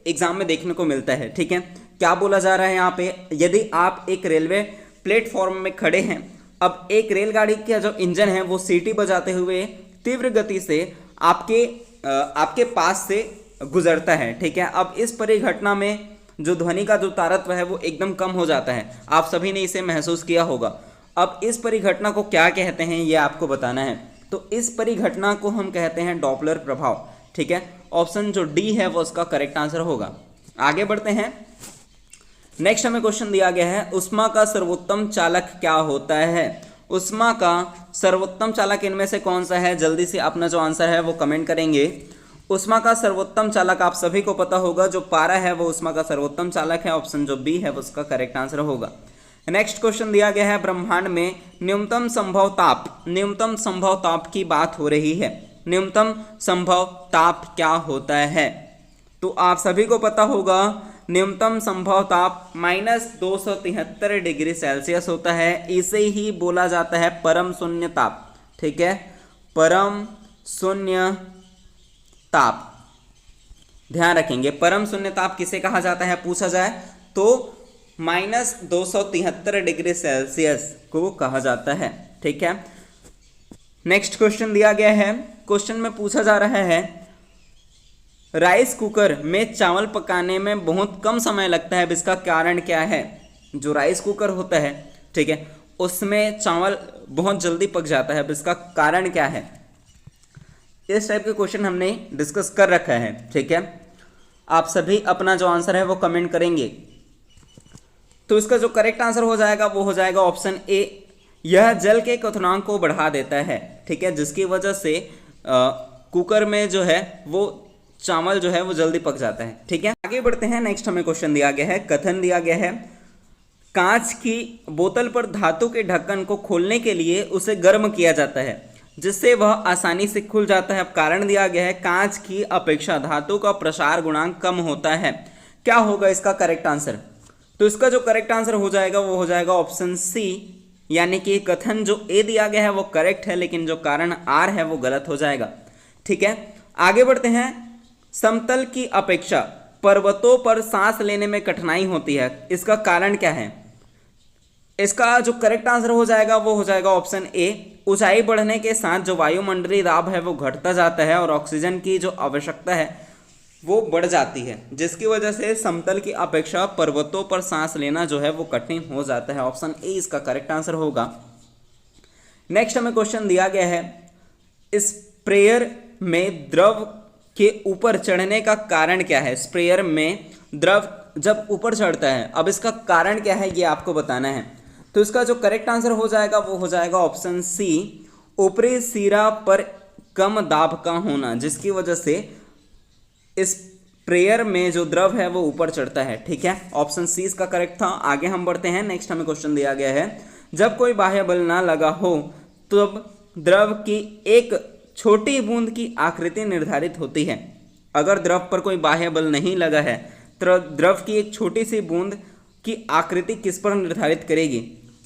एग्जाम में देखने को मिलता है, ठीक है। क्या बोला जा रहा है यहाँ पे, यदि आप एक रेलवे प्लेटफॉर्म में खड़े हैं, अब एक रेलगाड़ी का जो इंजन है वो सीटी बजाते हुए तीव्र गति से आपके पास से गुजरता है, ठीक है। अब इस परिघटना में जो ध्वनि का जो तारत्व है वो एकदम कम हो जाता है। आप सभी ने इसे महसूस किया होगा। अब इस परिघटना को क्या कहते हैं ये आपको बताना है। तो इस परिघटना को हम कहते हैं डॉपलर प्रभाव, ठीक है। ऑप्शन जो डी है वो उसका करेक्ट आंसर होगा। आगे बढ़ते हैं। नेक्स्ट हमें क्वेश्चन दिया गया है, ऊष्मा का सर्वोत्तम चालक क्या होता है। ऊष्मा का सर्वोत्तम चालक इनमें से कौन सा है, जल्दी से अपना जो आंसर है वो कमेंट करेंगे। ऊष्मा का सर्वोत्तम चालक आप सभी को पता होगा, जो पारा है वो ऊष्मा का सर्वोत्तम चालक है। ऑप्शन जो बी है वो उसका करेक्ट आंसर होगा। नेक्स्ट क्वेश्चन दिया गया है, ब्रह्मांड में न्यूनतम संभव ताप की बात हो रही है। न्यूनतम संभव ताप क्या होता है, तो आप सभी को पता होगा न्यूनतम संभव ताप -273 डिग्री सेल्सियस होता है। इसे ही बोला जाता है परम शून्य ताप, ठीक है, परम शून्य ताप। ध्यान रखेंगे, परम शून्य ताप किसे कहा जाता है पूछा जाए तो -273 डिग्री सेल्सियस को कहा जाता है, ठीक है। नेक्स्ट क्वेश्चन दिया गया है। क्वेश्चन में पूछा जा रहा है, राइस कुकर में चावल पकाने में बहुत कम समय लगता है, इसका कारण क्या है। जो राइस कुकर होता है, ठीक है, उसमें चावल बहुत जल्दी पक जाता है, इसका कारण क्या है। इस टाइप के क्वेश्चन हमने डिस्कस कर रखा है, ठीक है। आप सभी अपना जो आंसर है वो कमेंट करेंगे। तो इसका जो करेक्ट आंसर हो जाएगा वो हो जाएगा ऑप्शन ए, यह जल के क्वथनांक को बढ़ा देता है, ठीक है, जिसकी वजह से कुकर में जो है वो चावल जो है वो जल्दी पक जाता है, ठीक है। आगे बढ़ते हैं। नेक्स्ट हमें क्वेश्चन दिया गया है, कथन दिया गया है, कांच की बोतल पर धातु के ढक्कन को खोलने के लिए उसे गर्म किया जाता है जिससे वह आसानी से खुल जाता है। अब कारण दिया गया है, कांच की अपेक्षा धातु का प्रसार गुणांक कम होता है। क्या होगा इसका करेक्ट आंसर, तो इसका जो करेक्ट आंसर हो जाएगा वो हो जाएगा ऑप्शन सी, यानी कि कथन जो ए दिया गया है वो करेक्ट है, लेकिन जो कारण आर है वो गलत हो जाएगा, ठीक है। आगे बढ़ते हैं। समतल की अपेक्षा पर्वतों पर सांस लेने में कठिनाई होती है, इसका कारण क्या है। इसका जो करेक्ट आंसर हो जाएगा वो हो जाएगा ऑप्शन ए, ऊंचाई बढ़ने के साथ जो वायुमंडलीय दाब है वो घटता जाता है और ऑक्सीजन की जो आवश्यकता है वो बढ़ जाती है, जिसकी वजह से समतल की अपेक्षा पर्वतों पर सांस लेना जो है वो कठिन हो जाता है। ऑप्शन ए इसका करेक्ट आंसर होगा। नेक्स्ट हमें क्वेश्चन दिया गया है, स्प्रेयर में द्रव के ऊपर चढ़ने का कारण क्या है। स्प्रेयर में द्रव जब ऊपर चढ़ता है, अब इसका कारण क्या है ये आपको बताना है। तो इसका जो करेक्ट आंसर हो जाएगा वो हो जाएगा ऑप्शन सी, ऊपरी सिरा पर कम दाब का होना, जिसकी वजह से इस स्प्रेयर में जो द्रव है वो ऊपर चढ़ता है। ठीक है, ऑप्शन सी इसका करेक्ट था। आगे हम बढ़ते हैं। नेक्स्ट हमें क्वेश्चन दिया गया है, जब कोई बाह्य बल ना लगा हो तब द्रव की एक छोटी बूंद की आकृति निर्धारित होती है। अगर द्रव पर कोई बाह्य बल नहीं लगा है तो द्रव की एक छोटी सी बूंद की आकृति किस पर निर्धारित करेगी।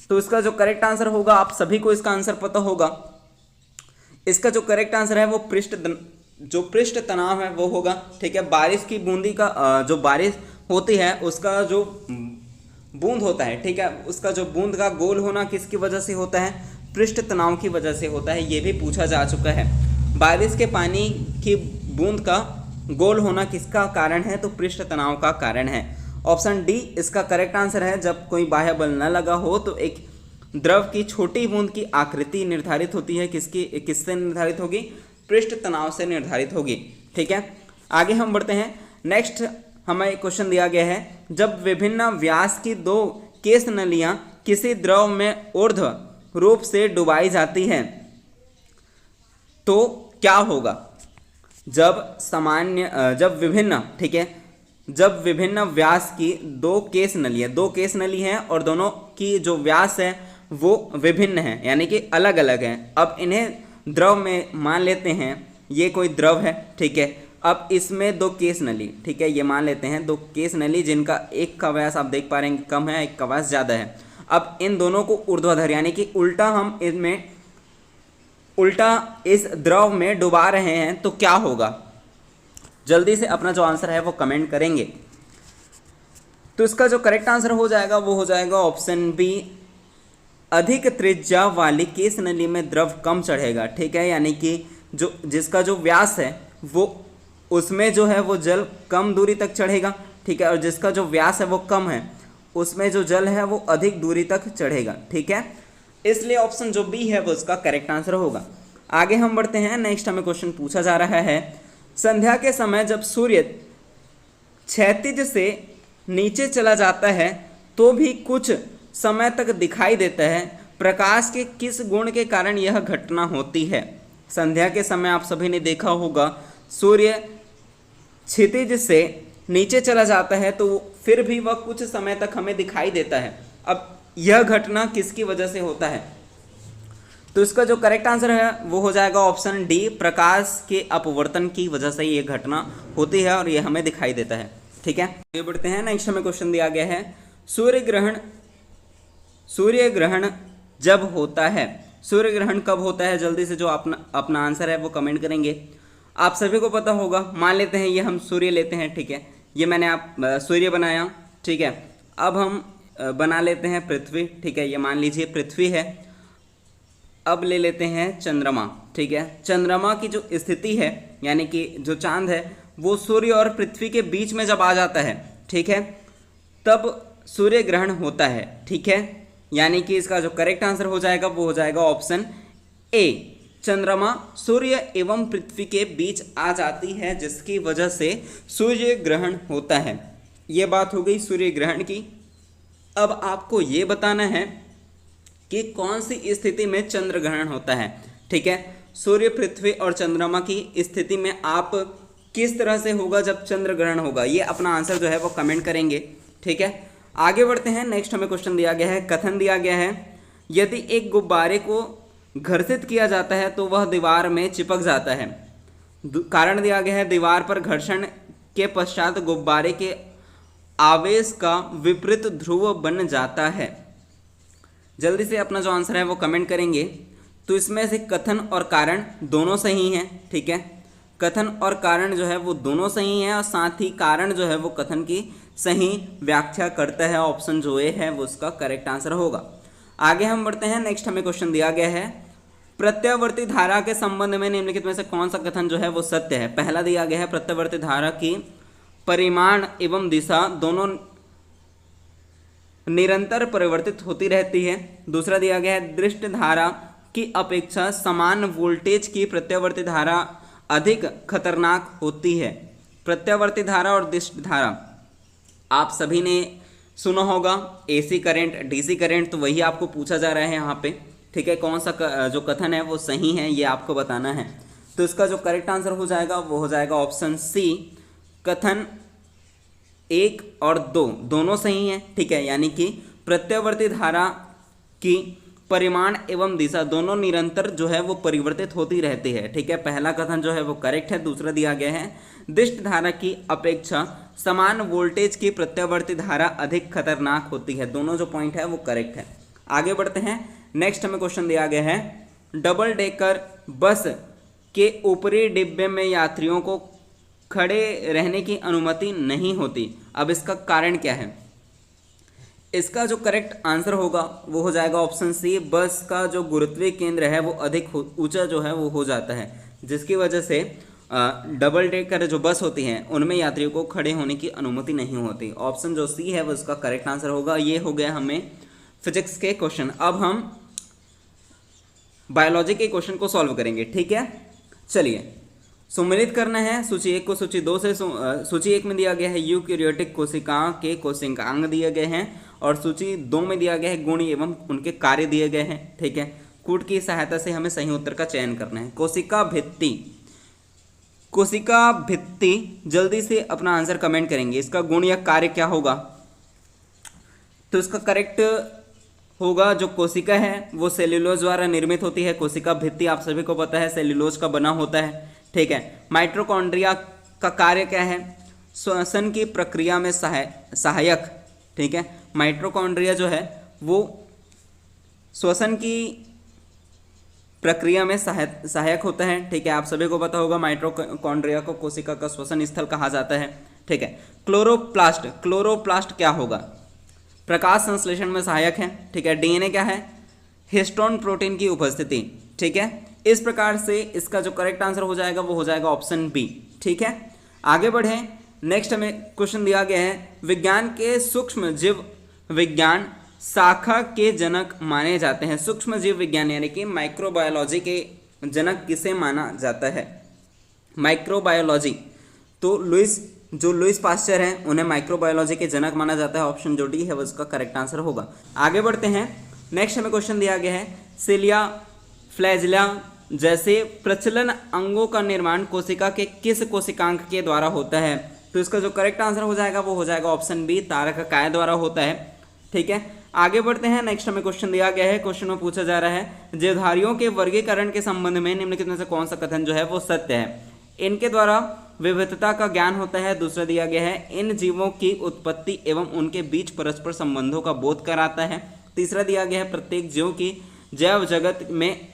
तो इसका जो करेक्ट आंसर होगा, आप सभी को इसका आंसर पता होगा, इसका जो करेक्ट आंसर है वो पृष्ठ तनाव है वो होगा। ठीक है, बारिश की बूंदी का जो बारिश होती है उसका जो बूंद होता है, ठीक है, उसका जो बूंद का गोल होना किसकी वजह से होता है, पृष्ठ तनाव की वजह से होता है। ये भी पूछा जा चुका है। बारिश के पानी की बूंद का गोल होना किसका कारण है, तो पृष्ठ तनाव का कारण है। ऑप्शन डी इसका करेक्ट आंसर है। जब कोई बाह्य बल न लगा हो तो एक द्रव की छोटी बूंद की आकृति निर्धारित होती है, किससे निर्धारित होगी, पृष्ठ तनाव से निर्धारित होगी। ठीक है, आगे हम बढ़ते हैं। नेक्स्ट हमें क्वेश्चन दिया गया है, जब विभिन्न व्यास की दो केस नलियां किसी द्रव में ऊर्ध्व रूप से डुबाई जाती हैं तो क्या होगा। जब विभिन्न व्यास की दो केस नली हैं और दोनों की जो व्यास है वो विभिन्न है, यानी कि अलग अलग हैं। अब इन्हें द्रव में मान लेते हैं, ये कोई द्रव है, ठीक है। अब इसमें दो केस नली, ठीक है, ये मान लेते हैं दो केस नली जिनका एक का व्यास आप देख पा रहे हैं कम है, एक का व्यास ज़्यादा है। अब इन दोनों को ऊर्ध्वाधर यानी कि उल्टा इस द्रव में डुबा रहे हैं तो क्या होगा। जल्दी से अपना जो आंसर है वो कमेंट करेंगे। तो इसका जो करेक्ट आंसर हो जाएगा वो हो जाएगा ऑप्शन बी, अधिक त्रिज्या वाली केस नली में द्रव कम चढ़ेगा। ठीक है, यानी कि जिसका जो व्यास है वो उसमें जो है वो जल कम दूरी तक चढ़ेगा। ठीक है, और जिसका जो व्यास है वो कम है उसमें जो जल है वो अधिक दूरी तक चढ़ेगा। ठीक है, इसलिए ऑप्शन जो बी है वो उसका करेक्ट आंसर होगा। आगे हम बढ़ते हैं। नेक्स्ट हमें क्वेश्चन पूछा जा रहा है, संध्या के समय जब सूर्य क्षैतिज से नीचे चला जाता है तो भी कुछ समय तक दिखाई देता है, प्रकाश के किस गुण के कारण यह घटना होती है। संध्या के समय आप सभी ने देखा होगा सूर्य क्षितिज से नीचे चला जाता है तो फिर भी वह कुछ समय तक हमें दिखाई देता है। अब यह घटना किसकी वजह से होता है, तो इसका जो करेक्ट आंसर है वो हो जाएगा ऑप्शन डी, प्रकाश के अपवर्तन की वजह से ये घटना होती है और ये हमें दिखाई देता है। ठीक है, आगे बढ़ते हैं। नेक्स्ट हमें क्वेश्चन दिया गया है, सूर्य ग्रहण जब होता है, सूर्य ग्रहण कब होता है। जल्दी से जो अपना आंसर है वो कमेंट करेंगे। आप सभी को पता होगा, मान लेते हैं ये हम सूर्य लेते हैं, ठीक है, ये मैंने सूर्य बनाया, ठीक है। अब हम बना लेते हैं पृथ्वी, ठीक है, ये मान लीजिए पृथ्वी है। अब ले लेते हैं चंद्रमा, ठीक है। चंद्रमा की जो स्थिति है यानी कि जो चांद है वो सूर्य और पृथ्वी के बीच में जब आ जाता है, ठीक है, तब सूर्य ग्रहण होता है। ठीक है, यानी कि इसका जो करेक्ट आंसर हो जाएगा वो हो जाएगा ऑप्शन ए, चंद्रमा सूर्य एवं पृथ्वी के बीच आ जाती है जिसकी वजह से सूर्य ग्रहण होता है। ये बात हो गई सूर्य ग्रहण की। अब आपको ये बताना है कि कौन सी स्थिति में चंद्र ग्रहण होता है। ठीक है, सूर्य पृथ्वी और चंद्रमा की स्थिति में आप किस तरह से होगा जब चंद्र ग्रहण होगा, ये अपना आंसर जो है वो कमेंट करेंगे। ठीक है, आगे बढ़ते हैं। नेक्स्ट हमें क्वेश्चन दिया गया है, कथन दिया गया है, यदि एक गुब्बारे को घर्षित किया जाता है तो वह दीवार में चिपक जाता है। कारण दिया गया है, दीवार पर घर्षण के पश्चात गुब्बारे के आवेश का विपरीत ध्रुव बन जाता है। जल्दी से अपना जो आंसर है वो कमेंट करेंगे। तो इसमें से कथन और कारण दोनों सही हैं। ठीक है, कथन और कारण जो है वो दोनों सही हैं और साथ ही कारण जो है वो कथन की सही व्याख्या करता है। ऑप्शन जो ए है वो उसका करेक्ट आंसर होगा। आगे हम बढ़ते हैं। नेक्स्ट हमें क्वेश्चन दिया गया है, प्रत्यावर्ती धारा के संबंध में निम्नलिखित में से कौन सा कथन जो है वो सत्य है। पहला दिया गया है प्रत्यावर्ती धारा की परिमाण एवं दिशा दोनों निरंतर परिवर्तित होती रहती है। दूसरा दिया गया है दृष्ट धारा की अपेक्षा समान वोल्टेज की प्रत्यावर्ती धारा अधिक खतरनाक होती है। प्रत्यावर्ती धारा और दृष्ट धारा आप सभी ने सुना होगा, एसी करंट, डीसी करंट, तो वही आपको पूछा जा रहा है यहाँ पे। ठीक है, कौन सा जो कथन है वो सही है ये आपको बताना है। तो इसका जो करेक्ट आंसर हो जाएगा वो हो जाएगा ऑप्शन सी, कथन 1 और 2 दोनों सही हैं। ठीक है, यानी कि प्रत्यावर्ती धारा की परिमाण एवं दिशा दोनों निरंतर जो है वो परिवर्तित होती रहती है। ठीक है, पहला कथन जो है वो करेक्ट है। दूसरा दिया गया है दृष्ट धारा की अपेक्षा समान वोल्टेज की प्रत्यावर्ती धारा अधिक खतरनाक होती है। दोनों जो पॉइंट है वो करेक्ट है। आगे बढ़ते हैं। नेक्स्ट हमें क्वेश्चन दिया गया है डबल डेकर बस के ऊपरी डिब्बे में यात्रियों को खड़े रहने की अनुमति नहीं होती। अब इसका कारण क्या है? इसका जो करेक्ट आंसर होगा वो हो जाएगा ऑप्शन सी, बस का जो गुरुत्वीय केंद्र है वो अधिक ऊंचा जो है वो हो जाता है, जिसकी वजह से डबल डेकर जो बस होती हैं उनमें यात्रियों को खड़े होने की अनुमति नहीं होती। ऑप्शन जो सी है वो इसका करेक्ट आंसर होगा। ये हो गया हमें फिजिक्स के क्वेश्चन। अब हम बायोलॉजी के क्वेश्चन को सॉल्व करेंगे। ठीक है, चलिए सम्मिलित करना है सूची 1 को सूची 2 से। सूची 1 में दिया गया है यूकैरियोटिक कोशिकाओं के कोशिकांग दिए गए हैं और सूची 2 में दिया गया है गुण एवं उनके कार्य दिए गए हैं। ठीक है, कूट की सहायता से हमें सही उत्तर का चयन करना है। कोशिका भित्ति जल्दी से अपना आंसर कमेंट करेंगे। इसका गुण या कार्य क्या होगा? तो इसका करेक्ट होगा जो कोशिका है वो सेल्यूलोज द्वारा निर्मित होती है। कोशिका भित्ति आप सभी को पता है सेल्यूलोज का बना होता है। ठीक है, माइटोकॉन्ड्रिया का कार्य क्या है? श्वसन की प्रक्रिया में सहायक। ठीक है, माइटोकॉन्ड्रिया जो है वो श्वसन की प्रक्रिया में सहायक होता है। ठीक है, आप सभी को पता होगा माइटोकॉन्ड्रिया को कोशिका का श्वसन स्थल कहा जाता है। ठीक है, क्लोरोप्लास्ट क्या होगा? प्रकाश संश्लेषण में सहायक है। ठीक है, डीएनए क्या है? हिस्टोन प्रोटीन की उपस्थिति। ठीक है, इस प्रकार से इसका जो करेक्ट आंसर हो जाएगा वो हो जाएगा ऑप्शन बी। ठीक है, आगे बढ़ें। नेक्स्ट हमें क्वेश्चन दिया गया है विज्ञान के सूक्ष्म जीव विज्ञान शाखा के जनक माने जाते हैं। सूक्ष्म जीव विज्ञान यानी कि माइक्रोबायोलॉजी के जनक किसे माना जाता है? माइक्रोबायोलॉजी तो लुईस पास्चर हैं, उन्हें माइक्रोबायोलॉजी के जनक माना जाता है। ऑप्शन जो डी है वो इसका करेक्ट आंसर होगा। आगे बढ़ते हैं। नेक्स्ट हमें क्वेश्चन दिया गया है सिलिया फ्लैजिला जैसे प्रचलन अंगों का निर्माण कोशिका के किस कोशिकांग के द्वारा होता है? तो इसका जो करेक्ट आंसर हो जाएगा वो हो जाएगा ऑप्शन बी, तारक काय द्वारा होता है। ठीक है, आगे बढ़ते हैं। नेक्स्ट हमें क्वेश्चन दिया गया है, क्वेश्चन में पूछा जा रहा है जीवधारियों के वर्गीकरण के संबंध में निम्नलिखित में से कौन सा कथन जो है वो सत्य है? इनके द्वारा विविधता का ज्ञान होता है। दूसरा दिया गया है इन जीवों की उत्पत्ति एवं उनके बीच परस्पर संबंधों का बोध कराता है। तीसरा दिया गया है प्रत्येक जीव की जैव जगत में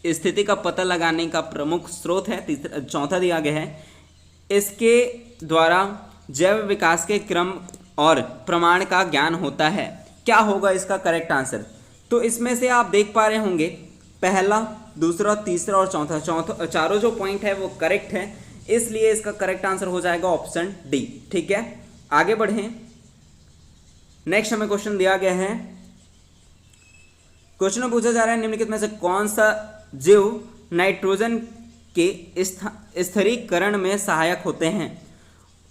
स्थिति का पता लगाने का प्रमुख स्रोत है। चौथा दिया गया है इसके द्वारा जैव विकास के क्रम और प्रमाण का ज्ञान होता है। क्या होगा इसका करेक्ट आंसर? तो इसमें से आप देख पा रहे होंगे पहला, दूसरा, तीसरा और चौथा चारों जो पॉइंट है वो करेक्ट है, इसलिए इसका करेक्ट आंसर हो जाएगा ऑप्शन डी। ठीक है, आगे बढ़ें। नेक्स्ट हमें क्वेश्चन दिया गया है, क्वेश्चन में पूछा जा रहा है निम्नलिखित में से कौन सा जीव नाइट्रोजन के स्थिरीकरण में सहायक होते हैं?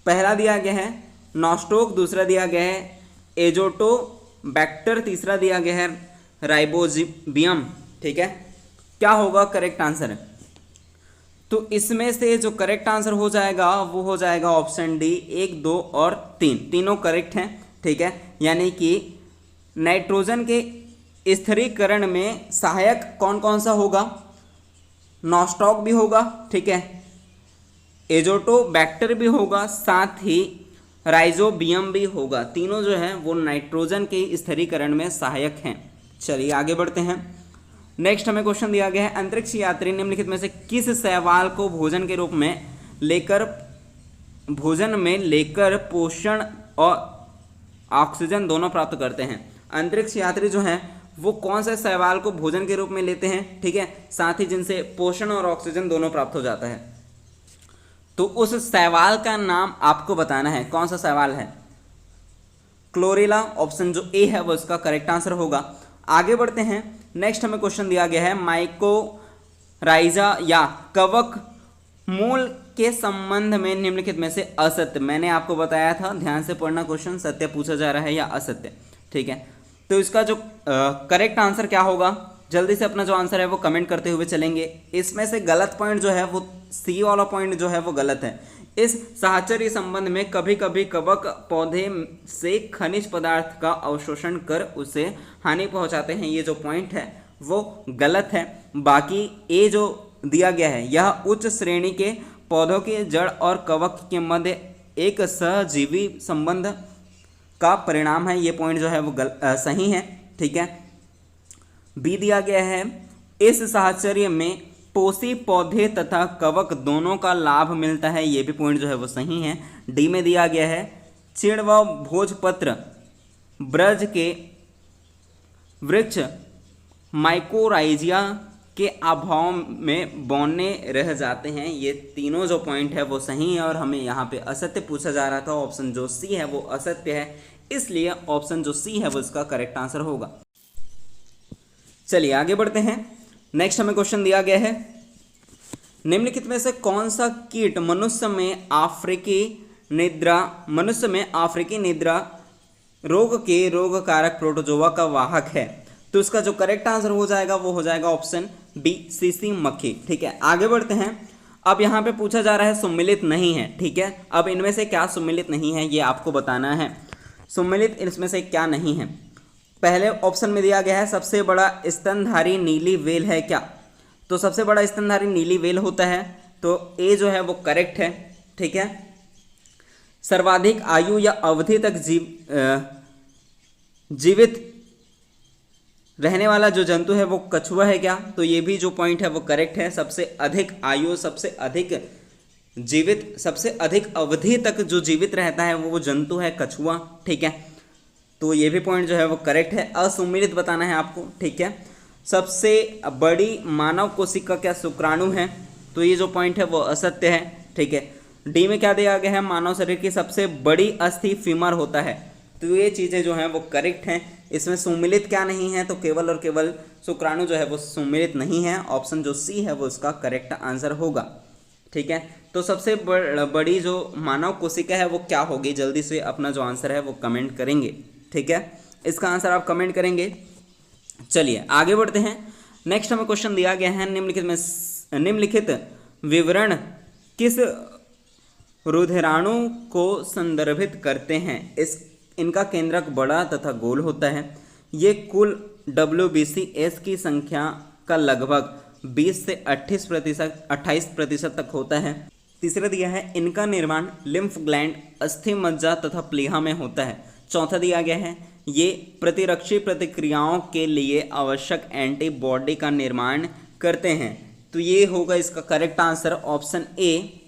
पहला दिया गया है नॉस्टोक, दूसरा दिया गया है एजोटोबैक्टर, तीसरा दिया गया है राइबोजियम। ठीक है, क्या होगा करेक्ट आंसर? तो इसमें से जो करेक्ट आंसर हो जाएगा वो हो जाएगा ऑप्शन डी, 1, 2 और 3 तीनों करेक्ट हैं। ठीक है, यानी कि नाइट्रोजन के स्थिरीकरण में सहायक कौन कौन सा होगा? नॉस्टॉक भी होगा। ठीक है, एजोटोबैक्टर भी होगा, साथ ही राइजोबियम भी होगा। तीनों जो है वो नाइट्रोजन के स्थिरीकरण में सहायक हैं। चलिए आगे बढ़ते हैं। नेक्स्ट हमें क्वेश्चन दिया गया है अंतरिक्ष यात्री निम्नलिखित में से किस शैवाल को भोजन के रूप में लेकर पोषण और ऑक्सीजन दोनों प्राप्त करते हैं? अंतरिक्ष यात्री जो हैं वो कौन से शैवाल को भोजन के रूप में लेते हैं, ठीक है, साथ ही जिनसे पोषण और ऑक्सीजन दोनों प्राप्त हो जाता है। तो उस शैवाल का नाम आपको बताना है, कौन सा शैवाल है? क्लोरेला, ऑप्शन जो ए है वो इसका करेक्ट आंसर होगा। आगे बढ़ते हैं, नेक्स्ट हमें क्वेश्चन दिया गया है माइकोराइजा या कवक मूल के संबंध में निम्नलिखित में से असत्य। मैंने आपको बताया था, ध्यान से पढ़ना क्वेश्चन, सत्य पूछा जा रहा है या असत्य, ठीक है। तो इसका जो करेक्ट आंसर क्या होगा, जल्दी से अपना जो आंसर है वो कमेंट करते हुए चलेंगे। इसमें से गलत पॉइंट जो है वो सी वाला पॉइंट जो है वो गलत है। इस साहचर्य संबंध में कभी कभी कवक पौधे से खनिज पदार्थ का अवशोषण कर उसे हानि पहुंचाते हैं, ये जो पॉइंट है वो गलत है। बाकी ए जो दिया गया है यह उच्च श्रेणी के पौधों के जड़ और कवक के मध्य एक सहजीवी संबंध का परिणाम है, ये पॉइंट जो है वो सही है, ठीक है। बी दिया गया है इस साहचर्य में पोषी पौधे तथा कवक दोनों का लाभ मिलता है, ये भी पॉइंट जो है वो सही है। डी में दिया गया है चिड़ व भोजपत्र ब्रज के वृक्ष माइकोराइजिया के अभाव में बौने रह जाते हैं, ये तीनों जो पॉइंट है वो सही है। और हमें यहाँ पे असत्य पूछा जा रहा था, ऑप्शन जो सी है वो असत्य है, इसलिए ऑप्शन जो सी है वो इसका करेक्ट आंसर होगा। चलिए आगे बढ़ते हैं, नेक्स्ट हमें क्वेश्चन दिया गया है निम्नलिखित में से कौन सा कीट मनुष्य में अफ्रीकी निद्रा रोग के रोग कारक प्रोटोजोआ का वाहक है। तो इसका जो करेक्ट आंसर हो जाएगा वो हो जाएगा ऑप्शन बी सीसी मक्खी, ठीक है। आगे बढ़ते हैं, अब यहाँ पे पूछा जा रहा है सम्मिलित नहीं है, ठीक है। अब इनमें से क्या सम्मिलित नहीं है ये आपको बताना है, सम्मिलित इसमें से क्या नहीं है। पहले ऑप्शन में दिया गया है सबसे बड़ा स्तनधारी नीली व्हेल है क्या, तो सबसे बड़ा स्तनधारी नीली व्हेल होता है, तो ए जो है वो करेक्ट है, ठीक है। सर्वाधिक आयु या अवधि तक जीवित रहने वाला जो जंतु है वो कछुआ है क्या, तो ये भी जो पॉइंट है वो करेक्ट है। सबसे अधिक आयु, सबसे अधिक जीवित, सबसे अधिक अवधि तक जो जीवित रहता है वो जंतु है कछुआ, ठीक है। तो ये भी पॉइंट जो है वो करेक्ट है। असम्मिलित बताना है आपको, ठीक है। सबसे बड़ी मानव कोशिका क्या शुक्राणु है, तो ये जो पॉइंट है वो असत्य है, ठीक है। डी में क्या दिया गया है मानव शरीर की सबसे बड़ी अस्थि फीमर होता है, तो ये चीज़ें जो हैं वो करेक्ट हैं। इसमें सम्मिलित क्या नहीं है, तो केवल और केवल शुक्राणु जो है वो सम्मिलित नहीं है, ऑप्शन जो सी है वो इसका करेक्ट आंसर होगा, ठीक है। तो सबसे बड़ी जो मानव कोशिका है वो क्या होगी, जल्दी से अपना जो आंसर है वो कमेंट करेंगे, ठीक है। इसका आंसर आप कमेंट करेंगे। चलिए आगे बढ़ते हैं, नेक्स्ट हमें क्वेश्चन दिया गया है निम्नलिखित विवरण किस रुधिराणु को संदर्भित करते हैं। इनका केंद्रक बड़ा तथा गोल होता है, ये कुल WBCS की संख्या का लगभग 20 से 28% तक होता है। तीसरा दिया है इनका निर्माण लिम्फ ग्लैंड, अस्थि मज्जा तथा प्लीहा में होता है। चौथा दिया गया है ये प्रतिरक्षी प्रतिक्रियाओं के लिए आवश्यक एंटीबॉडी का निर्माण करते हैं, तो ये होगा इसका correct answer option A.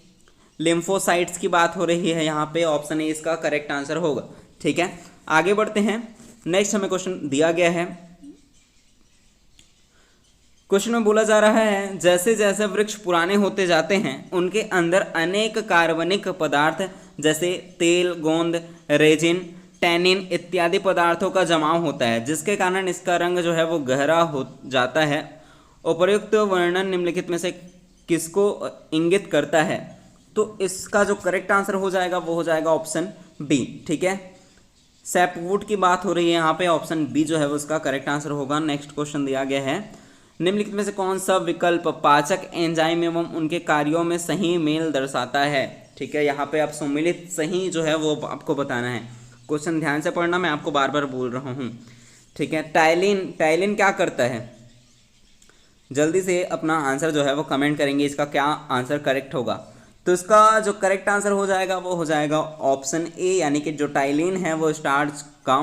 Lymphocytes की बात हो रही है यहाँ पे, ऑप्शन ए इसका करेक्ट आंसर होगा, ठीक है। आगे बढ़ते हैं, नेक्स्ट हमें क्वेश्चन दिया गया है। क्वेश्चन में बोला जा रहा है जैसे जैसे वृक्ष पुराने होते जाते हैं उनके अंदर अनेक कार्बनिक पदार्थ जैसे तेल, गोंद, रेजिन, टैनिन इत्यादि पदार्थों का जमाव होता है, जिसके कारण इसका रंग जो है वो गहरा हो जाता है। उपर्युक्त वर्णन निम्नलिखित में से किसको इंगित करता है, तो इसका जो करेक्ट आंसर हो जाएगा वो हो जाएगा ऑप्शन बी, ठीक है। सैपवुड की बात हो रही है यहाँ पे, ऑप्शन बी जो है वो उसका करेक्ट आंसर होगा। नेक्स्ट क्वेश्चन दिया गया है निम्नलिखित में से कौन सा विकल्प पाचक एंजाइम एवं उनके कार्यों में सही मेल दर्शाता है, ठीक है। यहाँ पे आप सम्मिलित सही जो है वो आपको बताना है, क्वेश्चन ध्यान से पढ़ना, मैं आपको बार बार बोल रहा हूँ, ठीक है। टाइलिन क्या करता है, जल्दी से अपना आंसर जो है वो कमेंट करेंगे, इसका क्या आंसर करेक्ट होगा। तो इसका जो करेक्ट आंसर हो जाएगा वो हो जाएगा ऑप्शन ए, यानी कि जो टाइलिन है वो स्टार्च का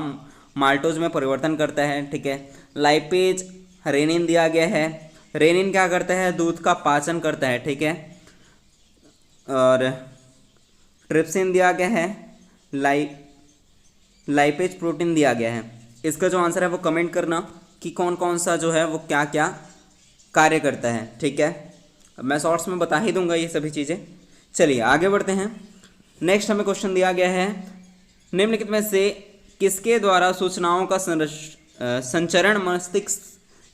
माल्टोज में परिवर्तन करता है, ठीक है। लाइपेज रेनिन दिया गया है, रेनिन क्या करता है, दूध का पाचन करता है, ठीक है। और ट्रिप्सिन दिया गया है, लाइपेज प्रोटीन दिया गया है। इसका जो आंसर है वो कमेंट करना, कि कौन कौन सा जो है वो क्या क्या कार्य करता है। ठीक है, अब मैं शॉर्ट्स में बता ही दूंगा ये सभी चीज़ें। चलिए आगे बढ़ते हैं। नेक्स्ट हमें क्वेश्चन दिया गया है, निम्नलिखित में से किसके द्वारा सूचनाओं का संचरण मस्तिष्क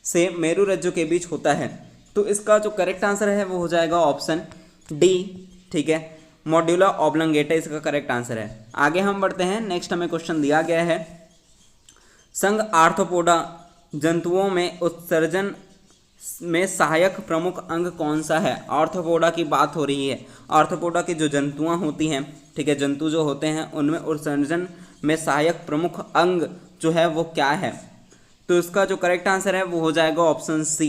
से मेरुरज्जु के बीच होता है। तो इसका जो करेक्ट आंसर है वो हो जाएगा ऑप्शन डी। ठीक है, मॉड्यूला ऑब्लंगेटा इसका करेक्ट आंसर है। आगे हम बढ़ते हैं। नेक्स्ट हमें क्वेश्चन दिया गया है, संघ आर्थ्रोपोडा जंतुओं में उत्सर्जन में सहायक प्रमुख अंग कौन सा है। आर्थ्रोपोडा की बात हो रही है। आर्थ्रोपोडा की जो जंतुआं होती हैं, ठीक है, जंतु जो होते हैं उनमें उत्सर्जन में सहायक प्रमुख अंग जो है वो क्या है। तो इसका जो करेक्ट आंसर है वो हो जाएगा ऑप्शन सी,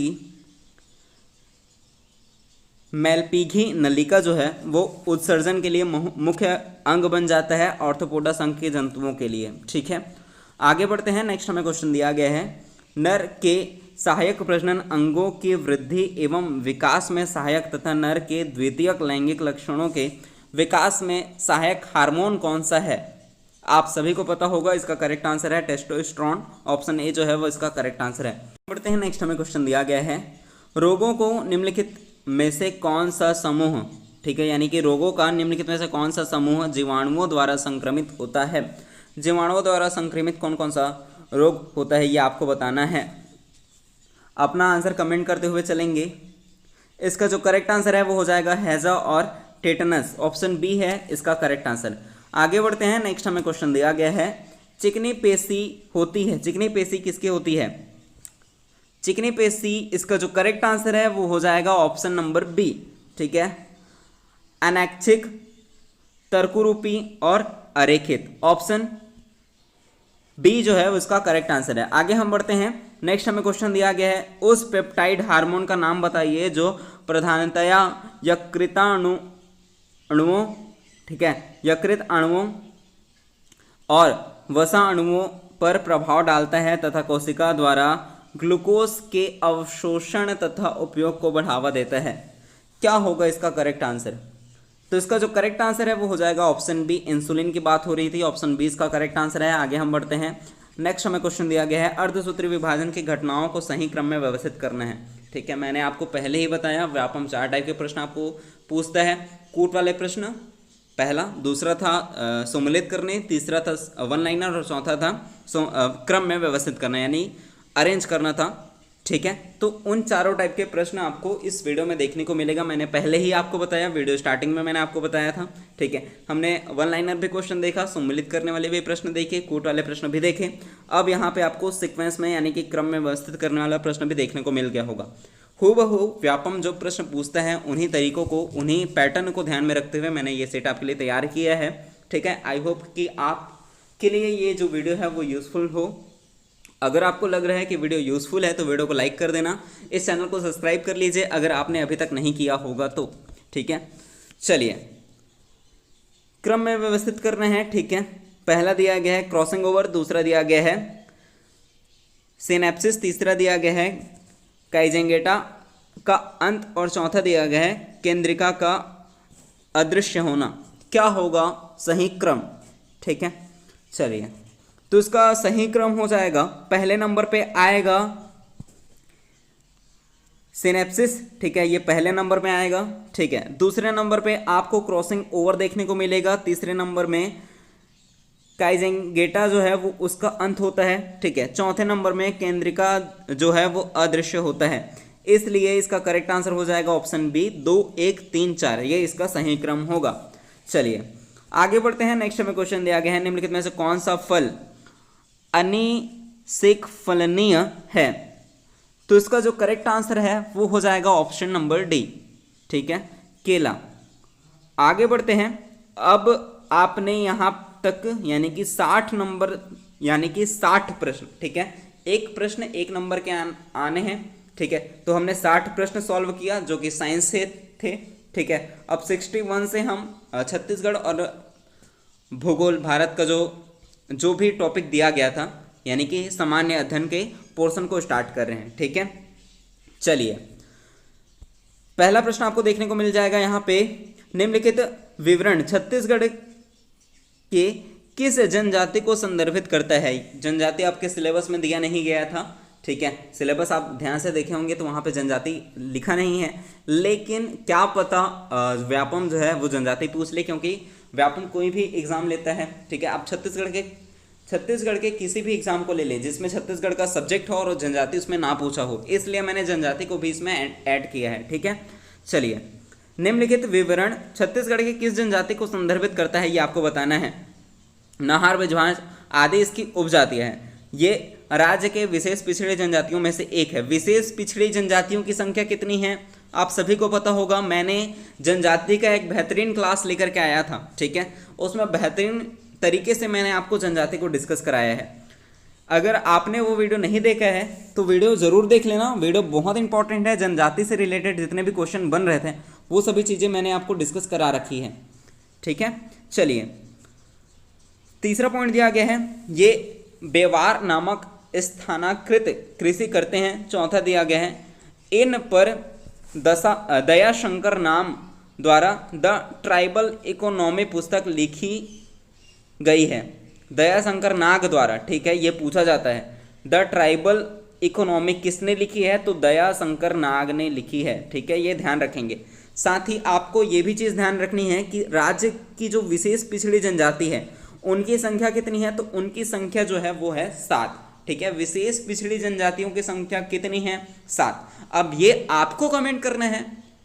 मैलपीघी नलिका जो है वो उत्सर्जन के लिए मुख्य अंग बन जाता है आर्थ्रोपोडा संघ के जंतुओं के लिए। ठीक है, आगे बढ़ते हैं। नेक्स्ट हमें क्वेश्चन दिया गया है, नर के सहायक प्रजनन अंगों की वृद्धि एवं विकास में सहायक तथा नर के द्वितीयक लैंगिक लक्षणों के विकास में सहायक हार्मोन कौन सा है। आप सभी को पता होगा, इसका करेक्ट आंसर है टेस्टोस्टेरोन। ऑप्शन ए जो है वो इसका करेक्ट आंसर है। बढ़ते हैं। नेक्स्ट हमें क्वेश्चन दिया गया है, रोगों को निम्नलिखित में से कौन सा समूह, ठीक है, यानी कि रोगों का निम्नलिखित में से कौन सा समूह जीवाणुओं द्वारा संक्रमित होता है। जीवाणुओं द्वारा संक्रमित कौन कौन सा रोग होता है ये आपको बताना है। अपना आंसर कमेंट करते हुए चलेंगे। इसका जो करेक्ट आंसर है वो हो जाएगा हैजा और टेटनस। ऑप्शन बी है इसका करेक्ट आंसर। आगे बढ़ते हैं। नेक्स्ट हमें क्वेश्चन दिया गया है, चिकनी पेशी होती है, चिकनी पेशी किसकी होती है। चिकनी पेशी, इसका जो करेक्ट आंसर है वो हो जाएगा ऑप्शन नंबर बी। ठीक है, अनैच्छिक, तर्कुरूपी और अरेखित। ऑप्शन बी जो है उसका करेक्ट आंसर है। आगे हम बढ़ते हैं। नेक्स्ट हमें क्वेश्चन दिया गया है, उस पेप्टाइड हार्मोन का नाम बताइए जो प्रधानतया यकृताणुओं, ठीक है, यकृत अणुओं और वसा अणुओं पर प्रभाव डालता है तथा कोशिका द्वारा ग्लूकोज के अवशोषण तथा उपयोग को बढ़ावा देता है। क्या होगा इसका करेक्ट आंसर। तो इसका जो करेक्ट आंसर है वो हो जाएगा ऑप्शन बी, इंसुलिन की बात हो रही थी। ऑप्शन बी इसका करेक्ट आंसर है। आगे हम बढ़ते हैं। नेक्स्ट हमें क्वेश्चन दिया गया है, अर्धसूत्री विभाजन की घटनाओं को सही क्रम में व्यवस्थित करना है। ठीक है, मैंने आपको पहले ही बताया, व्यापम 4 टाइप के प्रश्न आपको पूछता है। कूट वाले प्रश्न पहला, दूसरा था सम्मिलित करने, तीसरा था वन लाइनर और चौथा था क्रम में व्यवस्थित करना यानी अरेंज करना था। ठीक है, तो उन चारों टाइप के प्रश्न आपको इस वीडियो में देखने को मिलेगा। मैंने पहले ही आपको बताया, वीडियो स्टार्टिंग में मैंने आपको बताया था। ठीक है, हमने वन लाइनर भी क्वेश्चन देखा, सम्मिलित करने वाले भी प्रश्न देखे, कूट वाले प्रश्न भी देखे। अब यहाँ पे आपको सीक्वेंस में यानी कि क्रम में व्यवस्थित करने वाला प्रश्न भी देखने को मिल गया होगा। हूबहू व्यापम जो प्रश्न पूछता है उन्हीं तरीकों को, उन्हीं पैटर्न को ध्यान में रखते हुए मैंने ये सेट आपके लिए तैयार किया है। ठीक है, आई होप कि आपके लिए ये जो वीडियो है वो यूज़फुल हो। अगर आपको लग रहा है कि वीडियो यूज़फुल है तो वीडियो को लाइक कर देना, इस चैनल को सब्सक्राइब कर लीजिए अगर आपने अभी तक नहीं किया होगा तो। ठीक है, चलिए क्रम में व्यवस्थित करना है। ठीक है, पहला दिया गया है क्रॉसिंग ओवर, दूसरा दिया गया है सिनेप्सिस, तीसरा दिया गया है काइजेंगेटा का अंत और चौथा दिया गया है केंद्रिका का अदृश्य होना। क्या होगा सही क्रम। ठीक है, चलिए तो इसका सही क्रम हो जाएगा, पहले नंबर पे आएगा सिनेप्सिस। ठीक है, ये पहले नंबर पे आएगा। ठीक है, दूसरे नंबर पे आपको क्रॉसिंग ओवर देखने को मिलेगा। तीसरे नंबर में काइजेंगेटा जो है वो उसका अंत होता है। ठीक है, चौथे नंबर में केंद्रिका जो है वो अदृश्य होता है। इसलिए इसका करेक्ट आंसर हो जाएगा ऑप्शन बी, 2 1 3 4, ये इसका सही क्रम होगा। चलिए आगे बढ़ते हैं। नेक्स्ट हमें क्वेश्चन दिया गया है, निम्नलिखित में से कौन सा फल अनिषेक फलनीय है। तो इसका जो करेक्ट आंसर है वो हो जाएगा ऑप्शन नंबर डी। ठीक है, केला। आगे बढ़ते हैं। अब आपने यहां तक यानी कि 60 नंबर यानी कि 60 प्रश्न, ठीक है, एक प्रश्न 1 नंबर के आने हैं। ठीक है, तो हमने 60 प्रश्न सॉल्व किया जो कि साइंस से थे। ठीक है, अब 61 से हम छत्तीसगढ़ और भूगोल भारत का जो भी टॉपिक दिया गया था यानी कि सामान्य अध्ययन के पोर्शन को स्टार्ट कर रहे हैं। ठीक है, चलिए पहला प्रश्न आपको देखने को मिल जाएगा यहाँ पे, निम्नलिखित विवरण छत्तीसगढ़ के किस जनजाति को संदर्भित करता है। जनजाति आपके सिलेबस में दिया नहीं गया था। ठीक है। सिलेबस आप ध्यान से देखे होंगे तो वहाँ पे जनजाति लिखा नहीं है, लेकिन क्या पता व्यापम जो है वो जनजाति पूछ ले, क्योंकि व्यापम कोई भी एग्जाम लेता है, ठीक है। आप छत्तीसगढ़ के किसी भी एग्जाम को ले लें जिसमें छत्तीसगढ़ का सब्जेक्ट हो और जनजाति उसमें ना पूछा हो, इसलिए मैंने जनजाति को भी इसमें ऐड किया है, ठीक है। चलिए, निम्नलिखित विवरण छत्तीसगढ़ की किस जनजाति को संदर्भित करता है ये आपको बताना है। नाहार, बिजवाज आदि इसकी उपजातियां हैं। ये राज्य के विशेष पिछड़ी जनजातियों में से एक है। विशेष पिछड़ी जनजातियों की संख्या कितनी है आप सभी को पता होगा। मैंने जनजाति का एक बेहतरीन क्लास लेकर के आया था, ठीक है। उसमें बेहतरीन तरीके से मैंने आपको जनजाति को डिस्कस कराया है। अगर आपने वो वीडियो नहीं देखा है तो वीडियो ज़रूर देख लेना, वीडियो बहुत इंपॉर्टेंट है। जनजाति से रिलेटेड जितने भी क्वेश्चन बन रहे थे वो सभी चीज़ें मैंने आपको डिस्कस करा रखी है, ठीक है। चलिए, तीसरा पॉइंट दिया गया है, ये बेवार नामक स्थानाकृत कृषि करते हैं। चौथा दिया गया है, इन पर दयाशंकर नाम द्वारा द ट्राइबल इकोनॉमी पुस्तक लिखी गई है। दयाशंकर नाग द्वारा, ठीक है, ये पूछा जाता है द ट्राइबल इकोनॉमी किसने लिखी है, तो दयाशंकर नाग ने लिखी है, ठीक है। ये ध्यान रखेंगे। साथ ही आपको ये भी चीज़ ध्यान रखनी है कि राज्य की जो विशेष पिछड़ी जनजाति है उनकी संख्या कितनी है, तो उनकी संख्या जो है वो है 7, ठीक है। विशेष पिछड़ी जनजातियों की संख्या कितनी है, 7। अब ये आपको कमेंट करना है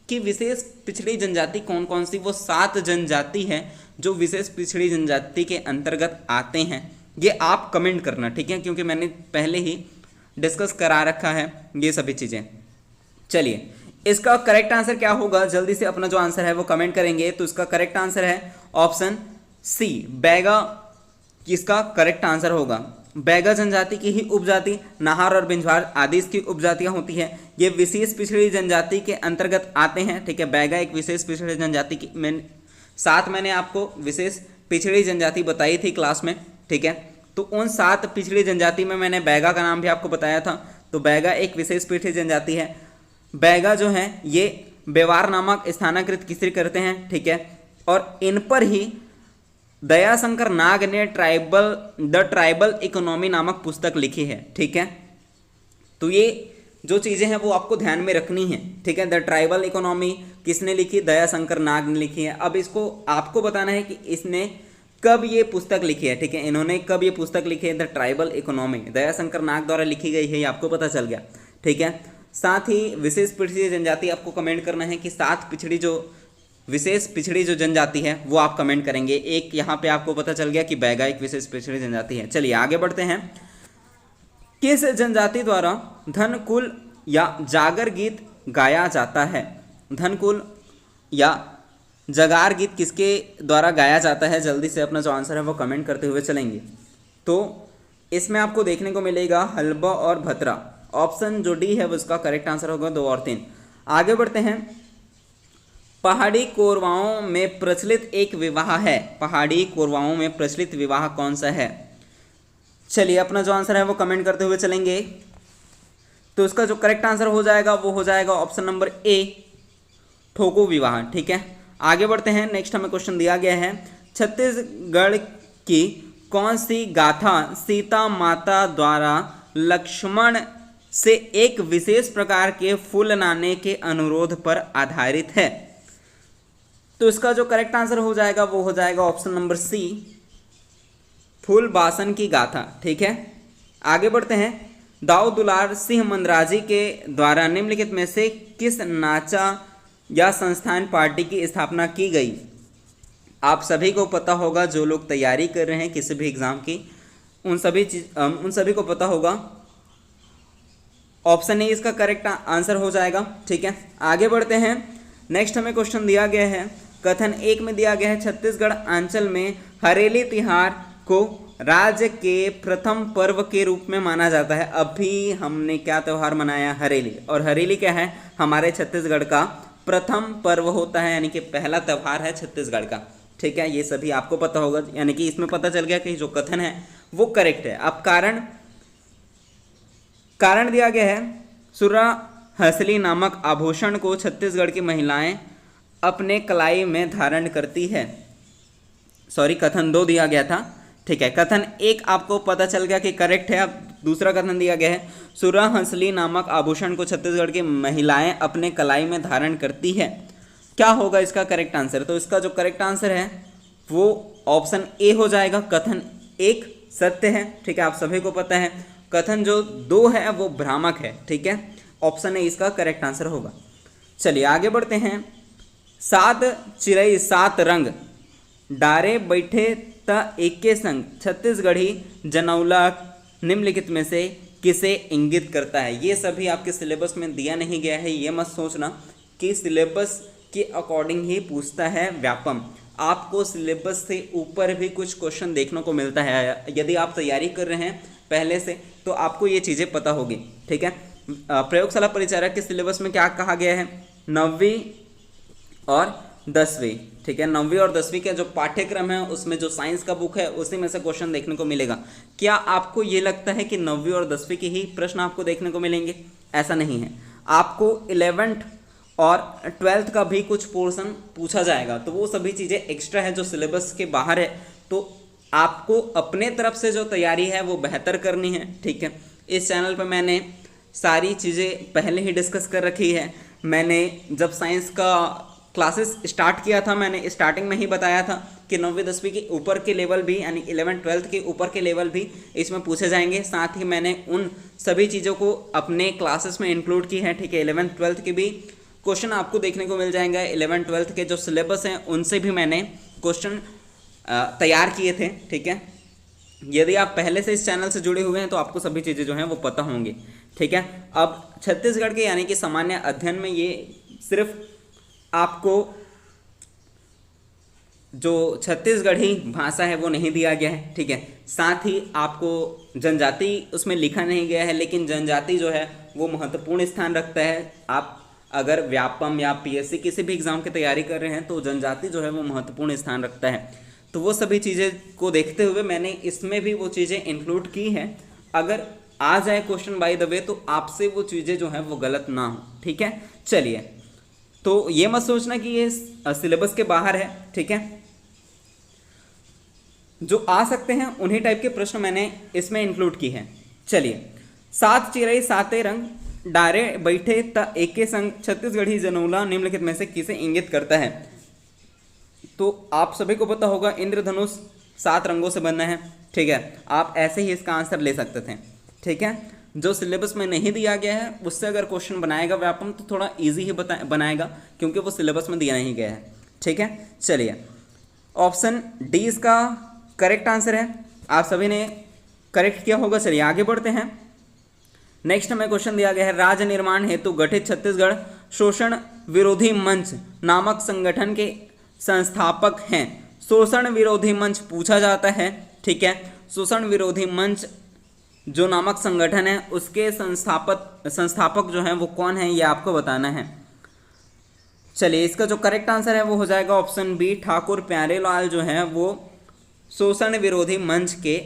कि विशेष पिछड़ी जनजाति कौन कौन सी, वो 7 जनजाति है जो विशेष पिछड़ी जनजाति के अंतर्गत आते हैं। ये आप कमेंट करना, ठीक है, क्योंकि मैंने पहले ही डिस्कस करा रखा है ये सभी चीज़ें। चलिए, इसका करेक्ट आंसर क्या होगा, जल्दी से अपना जो आंसर है वो कमेंट करेंगे। तो इसका करेक्ट आंसर है ऑप्शन सी, बैगा किसका करेक्ट आंसर होगा। बैगा जनजाति की ही उपजाति नाहार और बिंझवार आदि इसकी उपजातियां होती है। ये विशेष पिछड़ी जनजाति के अंतर्गत आते हैं, ठीक है। बैगा एक विशेष पिछड़ी जनजाति की मैंने आपको विशेष पिछड़ी जनजाति बताई थी क्लास में, ठीक है। तो उन 7 पिछड़ी जनजाति में मैंने बैगा का नाम भी आपको बताया था। तो बैगा एक विशेष पिछड़ी जनजाति है। बैगा जो है ये बेवार नामक स्थानाकृत कृषि करते हैं, ठीक है। और इन पर ही दयाशंकर नाग ने द ट्राइबल इकोनॉमी नामक पुस्तक लिखी है, ठीक है। तो ये जो चीज़ें हैं वो आपको ध्यान में रखनी है, ठीक है। द ट्राइबल इकोनॉमी किसने लिखी, दयाशंकर नाग ने लिखी है। अब इसको आपको बताना है कि इसने कब ये पुस्तक लिखी है, ठीक है। इन्होंने कब ये पुस्तक लिखी है, द ट्राइबल इकोनॉमी दयाशंकर नाग द्वारा लिखी गई है, ये आपको पता चल गया, ठीक है। साथ ही विशेष पिछड़ी जनजाति आपको कमेंट करना है कि 7 पिछड़ी जो विशेष पिछड़ी जो जनजाति है वो आप कमेंट करेंगे। एक यहाँ पे आपको पता चल गया कि बैगा एक विशेष पिछड़ी जनजाति है। चलिए आगे बढ़ते हैं। किस जनजाति द्वारा धनकुल या जागर गीत गाया जाता है। धनकुल या जगार गीत किसके द्वारा गाया जाता है, जल्दी से अपना जो आंसर है वो कमेंट करते हुए चलेंगे। तो इसमें आपको देखने को मिलेगा हलबा और भतरा। ऑप्शन जो डी है वो उसका करेक्ट आंसर होगा, 2 और 3। आगे बढ़ते हैं। पहाड़ी कोरवाओं में प्रचलित एक विवाह है। पहाड़ी कोरवाओं में प्रचलित विवाह कौन सा है। चलिए अपना जो आंसर है वो कमेंट करते हुए चलेंगे। तो इसका जो करेक्ट आंसर हो जाएगा वो हो जाएगा ऑप्शन नंबर ए, ठोको विवाह, ठीक है। आगे बढ़ते हैं। नेक्स्ट हमें क्वेश्चन दिया गया है, छत्तीसगढ़ की कौन सी गाथा सीता माता द्वारा लक्ष्मण से एक विशेष प्रकार के फूल लाने के अनुरोध पर आधारित है। तो इसका जो करेक्ट आंसर हो जाएगा वो हो जाएगा ऑप्शन नंबर सी, फूल बासन की गाथा, ठीक है। आगे बढ़ते हैं। दाऊ दुलार सिंह मंदराजी के द्वारा निम्नलिखित में से किस नाचा या संस्थान पार्टी की स्थापना की गई। आप सभी को पता होगा, जो लोग तैयारी कर रहे हैं किसी भी एग्जाम की उन सभी को पता होगा। ऑप्शन ए इसका करेक्ट आंसर हो जाएगा, ठीक है। आगे बढ़ते हैं। नेक्स्ट हमें क्वेश्चन दिया गया है, कथन 1 में दिया गया है, छत्तीसगढ़ अंचल में हरेली तिहार को राज्य के प्रथम पर्व के रूप में माना जाता है। अभी हमने क्या त्यौहार मनाया, हरेली। और हरेली क्या है, हमारे छत्तीसगढ़ का प्रथम पर्व होता है, यानी कि पहला त्यौहार है छत्तीसगढ़ का, ठीक है। ये सभी आपको पता होगा, यानी कि इसमें पता चल गया कि जो कथन है वो करेक्ट है। अब कारण दिया गया है, सुरा हसली नामक आभूषण को छत्तीसगढ़ की महिलाएं अपने कलाई में धारण करती है। सॉरी, कथन 2 दिया गया था, ठीक है। कथन 1 आपको पता चल गया कि करेक्ट है। अब दूसरा कथन दिया गया है, सुरा हंसली नामक आभूषण को छत्तीसगढ़ की महिलाएं अपने कलाई में धारण करती है। क्या होगा इसका करेक्ट आंसर? तो इसका जो करेक्ट आंसर है वो ऑप्शन ए हो जाएगा। कथन 1 सत्य है, ठीक है, आप सभी को पता है। कथन जो 2 है वो भ्रामक है, ठीक है। ऑप्शन ए इसका करेक्ट आंसर होगा। चलिए आगे बढ़ते हैं। 7 चिरई 7 रंग डारे बैठे त एके संग छत्तीसगढ़ी जनौला निम्नलिखित में से किसे इंगित करता है? ये सभी आपके सिलेबस में दिया नहीं गया है, ये मत सोचना कि सिलेबस के अकॉर्डिंग ही पूछता है व्यापम। आपको सिलेबस से ऊपर भी कुछ क्वेश्चन देखने को मिलता है। यदि आप तैयारी कर रहे हैं पहले से तो आपको ये चीज़ें पता होगी, ठीक है। प्रयोगशाला परिचारक के सिलेबस में क्या कहा गया है? 9वीं और 10वीं, ठीक है। 9वीं और 10वीं का जो पाठ्यक्रम है उसमें जो साइंस का बुक है उसी में से क्वेश्चन देखने को मिलेगा। क्या आपको ये लगता है कि 9वीं और 10वीं के ही प्रश्न आपको देखने को मिलेंगे? ऐसा नहीं है, आपको 11th और 12th का भी कुछ पोर्शन पूछा जाएगा, तो वो सभी चीज़ें एक्स्ट्रा है जो सिलेबस के बाहर है। तो आपको अपने तरफ से जो तैयारी है वो बेहतर करनी है, ठीक है। इस चैनल पर मैंने सारी चीज़ें पहले ही डिस्कस कर रखी है। मैंने जब साइंस का क्लासेस स्टार्ट किया था, मैंने स्टार्टिंग में ही बताया था कि 9वीं 10वीं के ऊपर के लेवल भी यानी 11th 12th के ऊपर के लेवल भी इसमें पूछे जाएंगे। साथ ही मैंने उन सभी चीज़ों को अपने क्लासेस में इंक्लूड की है, ठीक है। 11th 12th के भी क्वेश्चन आपको देखने को मिल जाएंगे। 11th 12th के जो सिलेबस हैं उनसे भी मैंने क्वेश्चन तैयार किए थे, ठीक है। यदि आप पहले से इस चैनल से जुड़े हुए हैं तो आपको सभी चीज़ें जो हैं वो पता होंगी, ठीक है। अब छत्तीसगढ़ के यानी कि सामान्य अध्ययन में ये सिर्फ आपको जो छत्तीसगढ़ी भाषा है वो नहीं दिया गया है, ठीक है। साथ ही आपको जनजाति उसमें लिखा नहीं गया है, लेकिन जनजाति जो है वो महत्वपूर्ण स्थान रखता है। आप अगर व्यापम या पीएससी किसी भी एग्ज़ाम की तैयारी कर रहे हैं तो जनजाति जो है वो महत्वपूर्ण स्थान रखता है। तो वो सभी चीज़ें को देखते हुए मैंने इसमें भी वो चीज़ें इंक्लूड की हैं। अगर आ जाए क्वेश्चन बाय द वे तो आपसे वो चीज़ें जो हैं वो गलत ना हो, ठीक है। चलिए, तो ये मत सोचना कि ये सिलेबस के बाहर है, ठीक है। जो आ सकते हैं उन्हीं टाइप के प्रश्न मैंने इसमें इंक्लूड की है। चलिए, 7 चिरई 7 रंग डारे बैठे त एके संग छत्तीसगढ़ी जनौला निम्नलिखित में से किसे इंगित करता है? तो आप सभी को पता होगा इंद्रधनुष 7 रंगों से बनना है, ठीक है। आप ऐसे ही इसका आंसर ले सकते थे, ठीक है। जो सिलेबस में नहीं दिया गया है उससे अगर क्वेश्चन बनाएगा व्यापम तो थोड़ा इजी ही बनाएगा, क्योंकि वो सिलेबस में दिया नहीं गया है, ठीक है। चलिए, ऑप्शन डी इसका करेक्ट आंसर है। आप सभी ने करेक्ट किया होगा। चलिए आगे बढ़ते हैं। नेक्स्ट हमें क्वेश्चन दिया गया है, राज्य निर्माण हेतु गठित छत्तीसगढ़ शोषण विरोधी मंच नामक संगठन के संस्थापक हैं। शोषण विरोधी मंच पूछा जाता है, ठीक है। शोषण विरोधी मंच जो नामक संगठन है उसके संस्थापक जो हैं वो कौन है, ये आपको बताना है। चलिए, इसका जो करेक्ट आंसर है वो हो जाएगा ऑप्शन बी, ठाकुर प्यारेलाल जो हैं वो शोषण विरोधी मंच के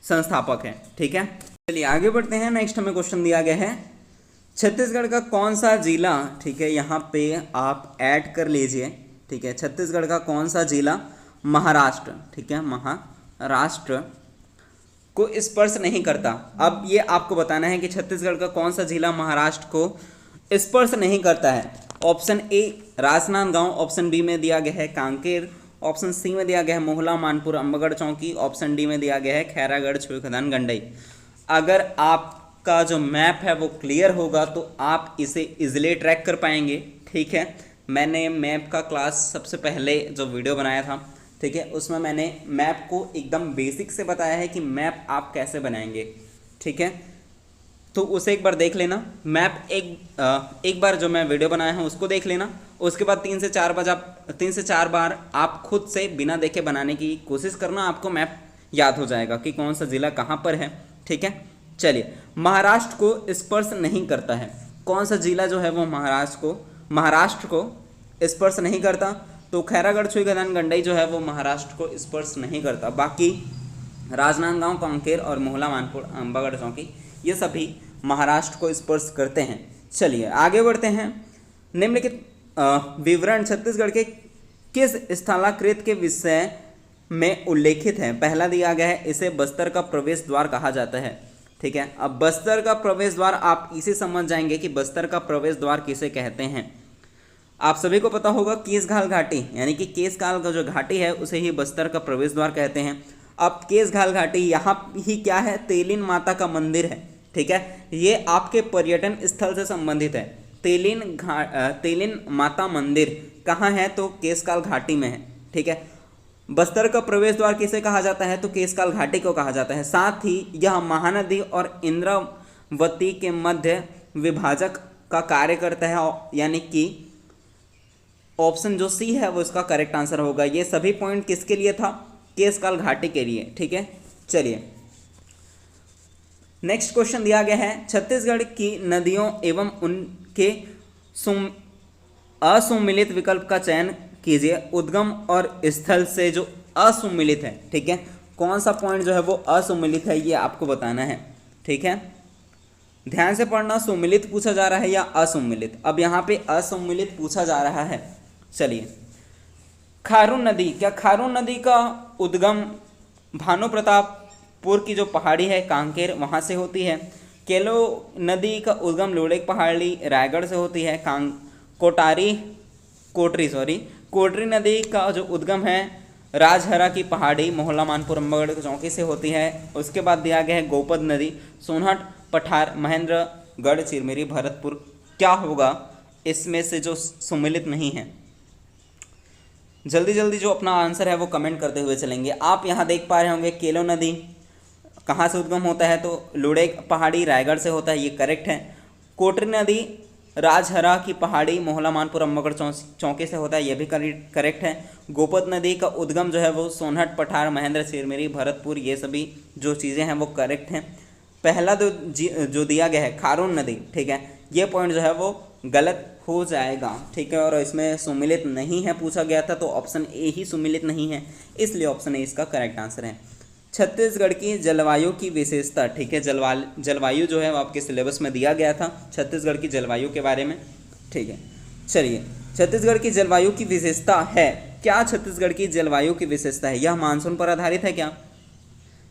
संस्थापक हैं, ठीक है। चलिए आगे बढ़ते हैं। नेक्स्ट हमें क्वेश्चन दिया गया है, छत्तीसगढ़ का कौन सा जिला, ठीक है, यहाँ पे आप ऐड कर लीजिए, ठीक है। छत्तीसगढ़ का कौन सा जिला महाराष्ट्र, ठीक है, महाराष्ट्र को स्पर्श नहीं करता? अब ये आपको बताना है कि छत्तीसगढ़ का कौन सा जिला महाराष्ट्र को स्पर्श नहीं करता है। Option A Rajnandgaon, option B में दिया गया है कांकेर, ऑप्शन सी में दिया गया है मोहला मानपुर अंबागढ़ चौकी, ऑप्शन डी में दिया गया है खैरागढ़ छुईखदान गंडई। अगर आपका जो मैप है वो क्लियर होगा तो आप इसे इजीली ट्रैक कर पाएंगे, ठीक है। मैंने मैप का क्लास सबसे पहले जो वीडियो बनाया था, ठीक है, उसमें मैंने मैप को एकदम बेसिक से बताया है कि मैप आप कैसे बनाएंगे, ठीक है। तो उसे एक बार देख लेना। मैप एक बार जो मैं वीडियो बनाया हूँ उसको देख लेना। उसके बाद 3 से 4 बार आप खुद से बिना देखे बनाने की कोशिश करना, आपको मैप याद हो जाएगा कि कौन सा ज़िला कहाँ पर है, ठीक है। चलिए, महाराष्ट्र को स्पर्श नहीं करता है, कौन सा जिला जो है वो महाराष्ट्र को स्पर्श नहीं करता? तो खैरागढ़ छुईखदान गंडई जो है वो महाराष्ट्र को स्पर्श नहीं करता। बाकी राजनांदगांव, कांकेर और मोहला मानपुर अंबागढ़ चौकी ये सभी महाराष्ट्र को स्पर्श करते हैं। चलिए आगे बढ़ते हैं। निम्नलिखित विवरण छत्तीसगढ़ के किस स्थलाकृत के विषय में उल्लेखित है। पहला दिया गया है, इसे बस्तर का प्रवेश द्वार कहा जाता है। ठीक है, अब बस्तर का प्रवेश द्वार आप इसे समझ जाएंगे कि बस्तर का प्रवेश द्वार किसे कहते हैं। आप सभी को पता होगा केसघाल घाटी, यानी कि केसघाल का जो घाटी है उसे ही बस्तर का प्रवेश द्वार कहते हैं। अब केसघाल घाटी यहाँ ही क्या है, तेलिन माता का मंदिर है। ठीक है, ये आपके पर्यटन स्थल से संबंधित है। तेलिन माता मंदिर कहाँ है, तो केसकाल घाटी में है। ठीक है, बस्तर का प्रवेश द्वार किसे कहा जाता है, तो केसकाल घाटी को कहा जाता है। साथ ही यह महानदी और इंद्रावती के मध्य विभाजक का कार्य करता है, यानी कि ऑप्शन जो सी है वो इसका करेक्ट आंसर होगा। ये सभी पॉइंट किसके लिए था, केसकाल घाटी के लिए। ठीक है, चलिए नेक्स्ट क्वेश्चन दिया गया है, छत्तीसगढ़ की नदियों एवं उनके असुमिलित विकल्प का चयन कीजिए। उद्गम और स्थल से जो असुमिलित है, ठीक है, कौन सा पॉइंट जो है वो असुमिलित है ये आपको बताना है। ठीक है, ध्यान से पढ़ना, सुमिलित पूछा जा रहा है या असुमिलित। अब यहाँ पे असुमिलित पूछा जा रहा है। चलिए, खारून नदी, क्या खारून नदी का उद्गम भानु प्रतापपुर की जो पहाड़ी है कांकेर वहाँ से होती है। केलो नदी का उद्गम लुड़ेक पहाड़ी रायगढ़ से होती है। कोटरी नदी का जो उद्गम है राजहरा की पहाड़ी मोहल्ला मानपुर अम्बागढ़ चौकी से होती है। उसके बाद दिया गया है गोपद नदी सोनहट पठार महेंद्रगढ़ चिरमिरी भरतपुर। क्या होगा इसमें से जो सुमिलित नहीं है, जल्दी जल्दी जो अपना आंसर है वो कमेंट करते हुए चलेंगे। आप यहाँ देख पा रहे होंगे केलो नदी कहाँ से उद्गम होता है, तो लुड़ेक पहाड़ी रायगढ़ से होता है, ये करेक्ट है। कोटरी नदी राजहरा की पहाड़ी मोहल्ला मानपुर अम्बागढ़ चौकी से होता है, ये भी करेक्ट है। गोपद नदी का उद्गम जो है वो सोनहट पठार महेंद्र चिरमिरी भरतपुर, ये सभी जो चीज़ें हैं वो करेक्ट हैं। पहला जो दिया गया है खारून नदी, ठीक है, ये पॉइंट जो है वो गलत हो जाएगा। ठीक है, और इसमें सुमिलित नहीं है पूछा गया था, तो ऑप्शन ए ही सुमिलित नहीं है, इसलिए ऑप्शन ए इसका करेक्ट आंसर है। छत्तीसगढ़ की जलवायु की विशेषता, ठीक है, जलवायु जो है वो आपके सिलेबस में दिया गया था छत्तीसगढ़ की जलवायु के बारे में। ठीक है, चलिए, छत्तीसगढ़ की जलवायु की विशेषता है, क्या छत्तीसगढ़ की जलवायु की विशेषता है, यह मानसून पर आधारित है क्या,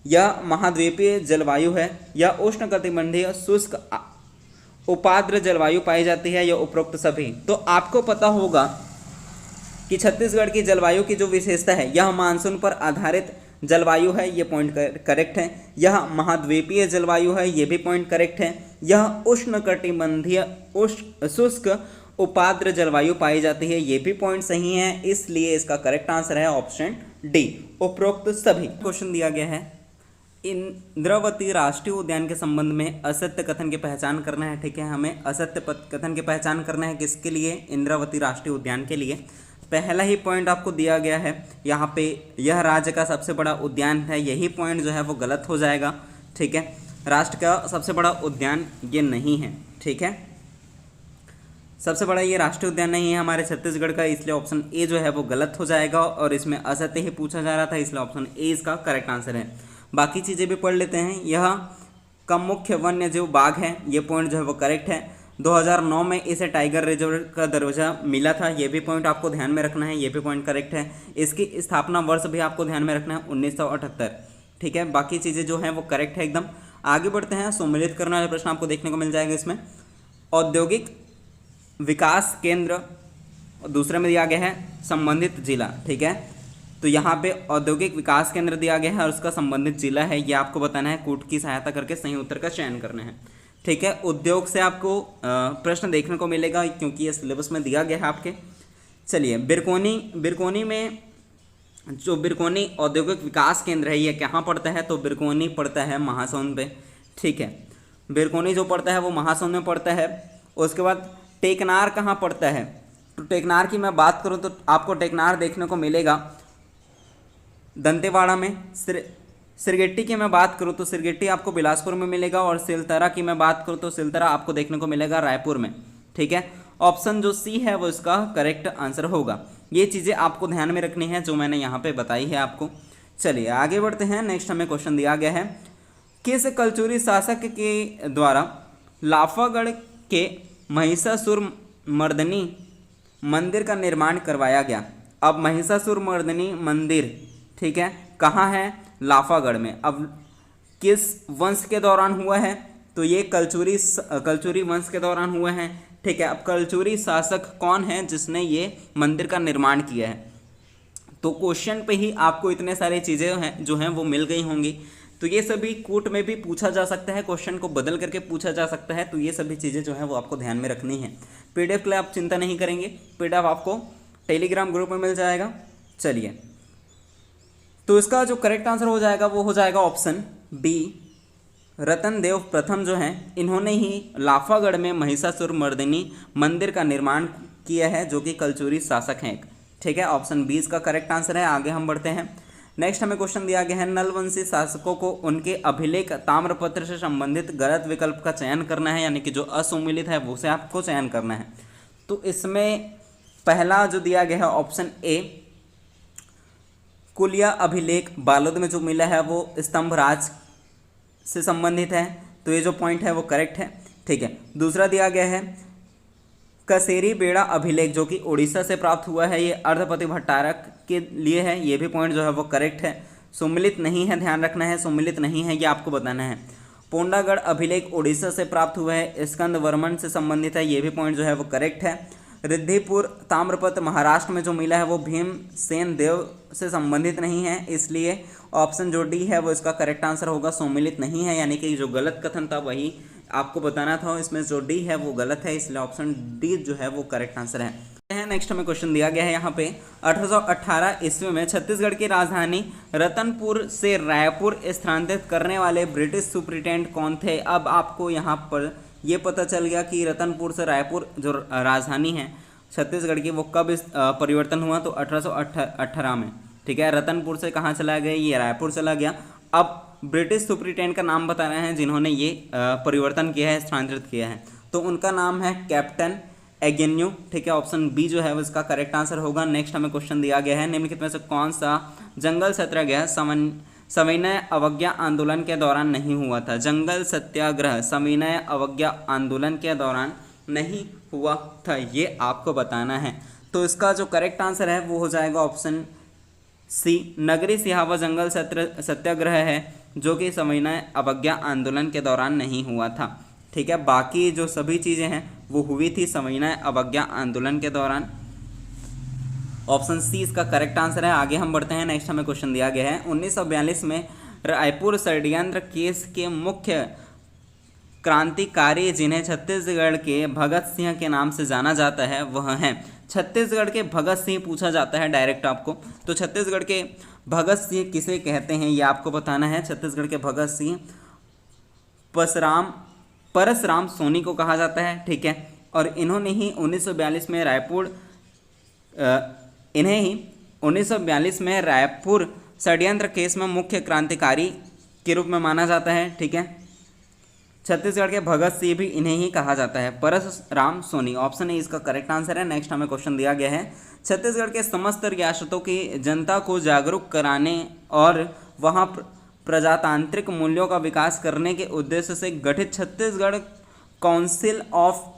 यह महाद्वीपीय जलवायु है, या उष्णकटिबंधीय शुष्क उपाद्र जलवायु पाई जाती है, या उपरोक्त सभी। तो आपको पता होगा कि छत्तीसगढ़ की जलवायु की जो विशेषता है यह मानसून पर आधारित जलवायु है, ये पॉइंट करेक्ट है। यह महाद्वीपीय जलवायु है, ये भी पॉइंट करेक्ट है। यह उष्णकटिबंधीय शुष्क उपाद्र जलवायु पाई जाती है, ये भी पॉइंट सही है, इसलिए इसका करेक्ट आंसर है ऑप्शन डी, उपरोक्त सभी। क्वेश्चन दिया गया है, इंद्रावती राष्ट्रीय उद्यान के संबंध में असत्य कथन की पहचान करना है। ठीक है, हमें असत्य कथन की पहचान करना है, किसके लिए, इंद्रावती राष्ट्रीय उद्यान के लिए। पहला ही पॉइंट आपको दिया गया है यहाँ पे, यह राज्य का सबसे बड़ा उद्यान है, यही पॉइंट जो है वो गलत हो जाएगा। ठीक है, राष्ट्र का सबसे बड़ा उद्यान ये नहीं है। ठीक है, सबसे बड़ा ये राष्ट्रीय उद्यान नहीं है हमारे छत्तीसगढ़ का, इसलिए ऑप्शन ए जो है वो गलत हो जाएगा, और इसमें असत्य ही पूछा जा रहा था, इसलिए ऑप्शन ए इसका करेक्ट आंसर है। बाकी चीज़ें भी पढ़ लेते हैं। यह का मुख्य वन्य जीव बाघ है, ये पॉइंट जो है वो करेक्ट है। 2009 में इसे टाइगर रिजर्व का दर्जा मिला था, ये भी पॉइंट आपको ध्यान में रखना है, ये भी पॉइंट करेक्ट है। इसकी स्थापना वर्ष भी आपको ध्यान में रखना है 1978। ठीक है, बाकी चीज़ें जो हैं वो करेक्ट है एकदम। आगे बढ़ते हैं, सम्मिलित करने वाले प्रश्न आपको देखने को मिल जाएगा इसमें। औद्योगिक विकास केंद्र दूसरे में दिया गया है संबंधित जिला। ठीक है, तो यहाँ पे औद्योगिक विकास केंद्र दिया गया है और उसका संबंधित जिला है, ये आपको बताना है, कूट की सहायता करके सही उत्तर का चयन करना है। ठीक है, उद्योग से आपको प्रश्न देखने को मिलेगा क्योंकि ये सिलेबस में दिया गया है आपके। चलिए, बिरकोनी में जो बिरकोनी औद्योगिक विकास केंद्र है ये कहाँ पड़ता है, तो बिरकोनी पड़ता है महासमुंद पे। ठीक है, बिरकोनी जो पड़ता है वो महासमुंद में पड़ता है। उसके बाद टेकनार कहाँ पड़ता है, तो टेकनार की मैं बात करूँ तो आपको टेकनार देखने को मिलेगा दंतेवाड़ा में। सिरगिट्टी की मैं बात करूँ तो सिरगिट्टी आपको बिलासपुर में मिलेगा, और सिलतरा की मैं बात करूँ तो सिलतरा आपको देखने को मिलेगा रायपुर में। ठीक है, ऑप्शन जो सी है वो इसका करेक्ट आंसर होगा। ये चीज़ें आपको ध्यान में रखनी है जो मैंने यहाँ पे बताई है आपको। चलिए आगे बढ़ते हैं। नेक्स्ट हमें क्वेश्चन दिया गया है, किस कलचुरी शासक के द्वारा लाफागढ़ के महिषासुर मर्दनी मंदिर का निर्माण करवाया गया। अब महिषासुर मर्दनी मंदिर ठीक है, कहाँ है? लाफागढ़ में। अब किस वंश के दौरान हुआ है? तो ये कलचुरी वंश के दौरान हुए हैं। ठीक है, अब कलचुरी शासक कौन है जिसने ये मंदिर का निर्माण किया है? तो क्वेश्चन पे ही आपको इतने सारे चीज़ें हैं जो हैं वो मिल गई होंगी। तो ये सभी कोर्ट में भी पूछा जा सकता है, क्वेश्चन को बदल करके पूछा जा सकता है। तो ये सभी चीज़ें जो हैं वो आपको ध्यान में रखनी है। पीडीएफ के लिए आप चिंता नहीं करेंगे, पीडीएफ आपको टेलीग्राम ग्रुप में मिल जाएगा। चलिए, तो इसका जो करेक्ट आंसर हो जाएगा वो हो जाएगा ऑप्शन बी, रतन देव प्रथम जो हैं इन्होंने ही लाफागढ़ में महिषासुर मर्दिनी मंदिर का निर्माण किया है, जो कि कलचुरी शासक हैं। ठीक है, ऑप्शन बी इसका करेक्ट आंसर है। आगे हम बढ़ते हैं। नेक्स्ट हमें क्वेश्चन दिया गया है, नलवंशी शासकों को उनके अभिलेख ताम्रपत्र से संबंधित गलत विकल्प का चयन करना है, यानी कि जो असुमिलित है वो से आपको चयन करना है। तो इसमें पहला जो दिया गया है ऑप्शन ए, कुलिया अभिलेख बालोद में जो मिला है वो स्तंभराज से संबंधित है। तो ये जो पॉइंट है वो करेक्ट है। ठीक है, दूसरा दिया गया है कसेरी बेड़ा अभिलेख जो कि उड़ीसा से प्राप्त हुआ है, ये अर्धपति भट्टारक के लिए है। ये भी पॉइंट जो है वो करेक्ट है। सुमिलित नहीं है, ध्यान रखना है, सुमिलित नहीं है, ये आपको बताना है। पोंडागढ़ अभिलेख उड़ीसा से प्राप्त हुआ है, स्कंद वर्मन से संबंधित है। ये भी पॉइंट जो है वो करेक्ट है। रिद्धिपुर ताम्रपत्र महाराष्ट्र में जो मिला है वो भीमसेन देव से संबंधित नहीं है, इसलिए ऑप्शन जो डी है वो इसका करेक्ट आंसर होगा। सुमिलित नहीं है, यानी कि जो गलत कथन था वही आपको बताना था, इसमें जो डी है वो गलत है, इसलिए ऑप्शन डी जो है वो करेक्ट आंसर है। नेक्स्ट हमें क्वेश्चन दिया गया है यहाँ पे, 1818 ईस्वी में छत्तीसगढ़ की राजधानी रतनपुर से रायपुर स्थानांतरित करने वाले ब्रिटिश सुप्रिटेंडेंट कौन थे? अब आपको यहाँ पर ये पता चल गया कि रतनपुर से रायपुर जो राजधानी है छत्तीसगढ़ की वो कब परिवर्तन हुआ? तो 1818 में। ठीक है, रतनपुर से कहाँ चला गया? ये रायपुर चला गया। अब ब्रिटिश सुप्रिटेंडेंट का नाम बता रहे हैं जिन्होंने ये परिवर्तन किया है, स्थानांतरित किया है। तो उनका नाम है कैप्टन एगेन्यू। ठीक है, ऑप्शन बी जो है वो इसका करेक्ट आंसर होगा। नेक्स्ट हमें क्वेश्चन दिया गया है, निम्नलिखित में से कौन सा जंगल सत्याग्रह सविनय अवज्ञा आंदोलन के दौरान नहीं हुआ था? जंगल सत्याग्रह सविनय अवज्ञा आंदोलन के दौरान नहीं हुआ था, ये आपको बताना है। तो इसका जो करेक्ट आंसर है वो हो जाएगा ऑप्शन सी, नगरी सिहावा जंगल सत्याग्रह है, जो कि सविनय अवज्ञा आंदोलन के दौरान नहीं हुआ था। ठीक है, बाकी जो सभी चीज़ें हैं वो हुई थी सविनय अवज्ञा आंदोलन के दौरान। ऑप्शन सी इसका करेक्ट आंसर है। आगे हम बढ़ते हैं। नेक्स्ट हमें क्वेश्चन दिया गया है, 1942 में रायपुर षड्यंत्र केस के मुख्य क्रांतिकारी जिन्हें छत्तीसगढ़ के भगत सिंह के नाम से जाना जाता है वह हैं, छत्तीसगढ़ के भगत सिंह पूछा जाता है डायरेक्ट आपको। तो छत्तीसगढ़ के भगत सिंह किसे कहते हैं ये आपको बताना है। छत्तीसगढ़ के भगत सिंह परसराम सोनी को कहा जाता है। ठीक है, और इन्होंने ही 1942 में रायपुर षड्यंत्र केस में मुख्य क्रांतिकारी के रूप में माना जाता है। ठीक है, छत्तीसगढ़ के भगत सिंह भी इन्हें ही कहा जाता है, परसराम सोनी। ऑप्शन ए इसका करेक्ट आंसर है। नेक्स्ट हमें क्वेश्चन दिया गया है, छत्तीसगढ़ के समस्त रियासतों की जनता को जागरूक कराने और वहां प्रजातांत्रिक मूल्यों का विकास करने के उद्देश्य से गठित छत्तीसगढ़ काउंसिल ऑफ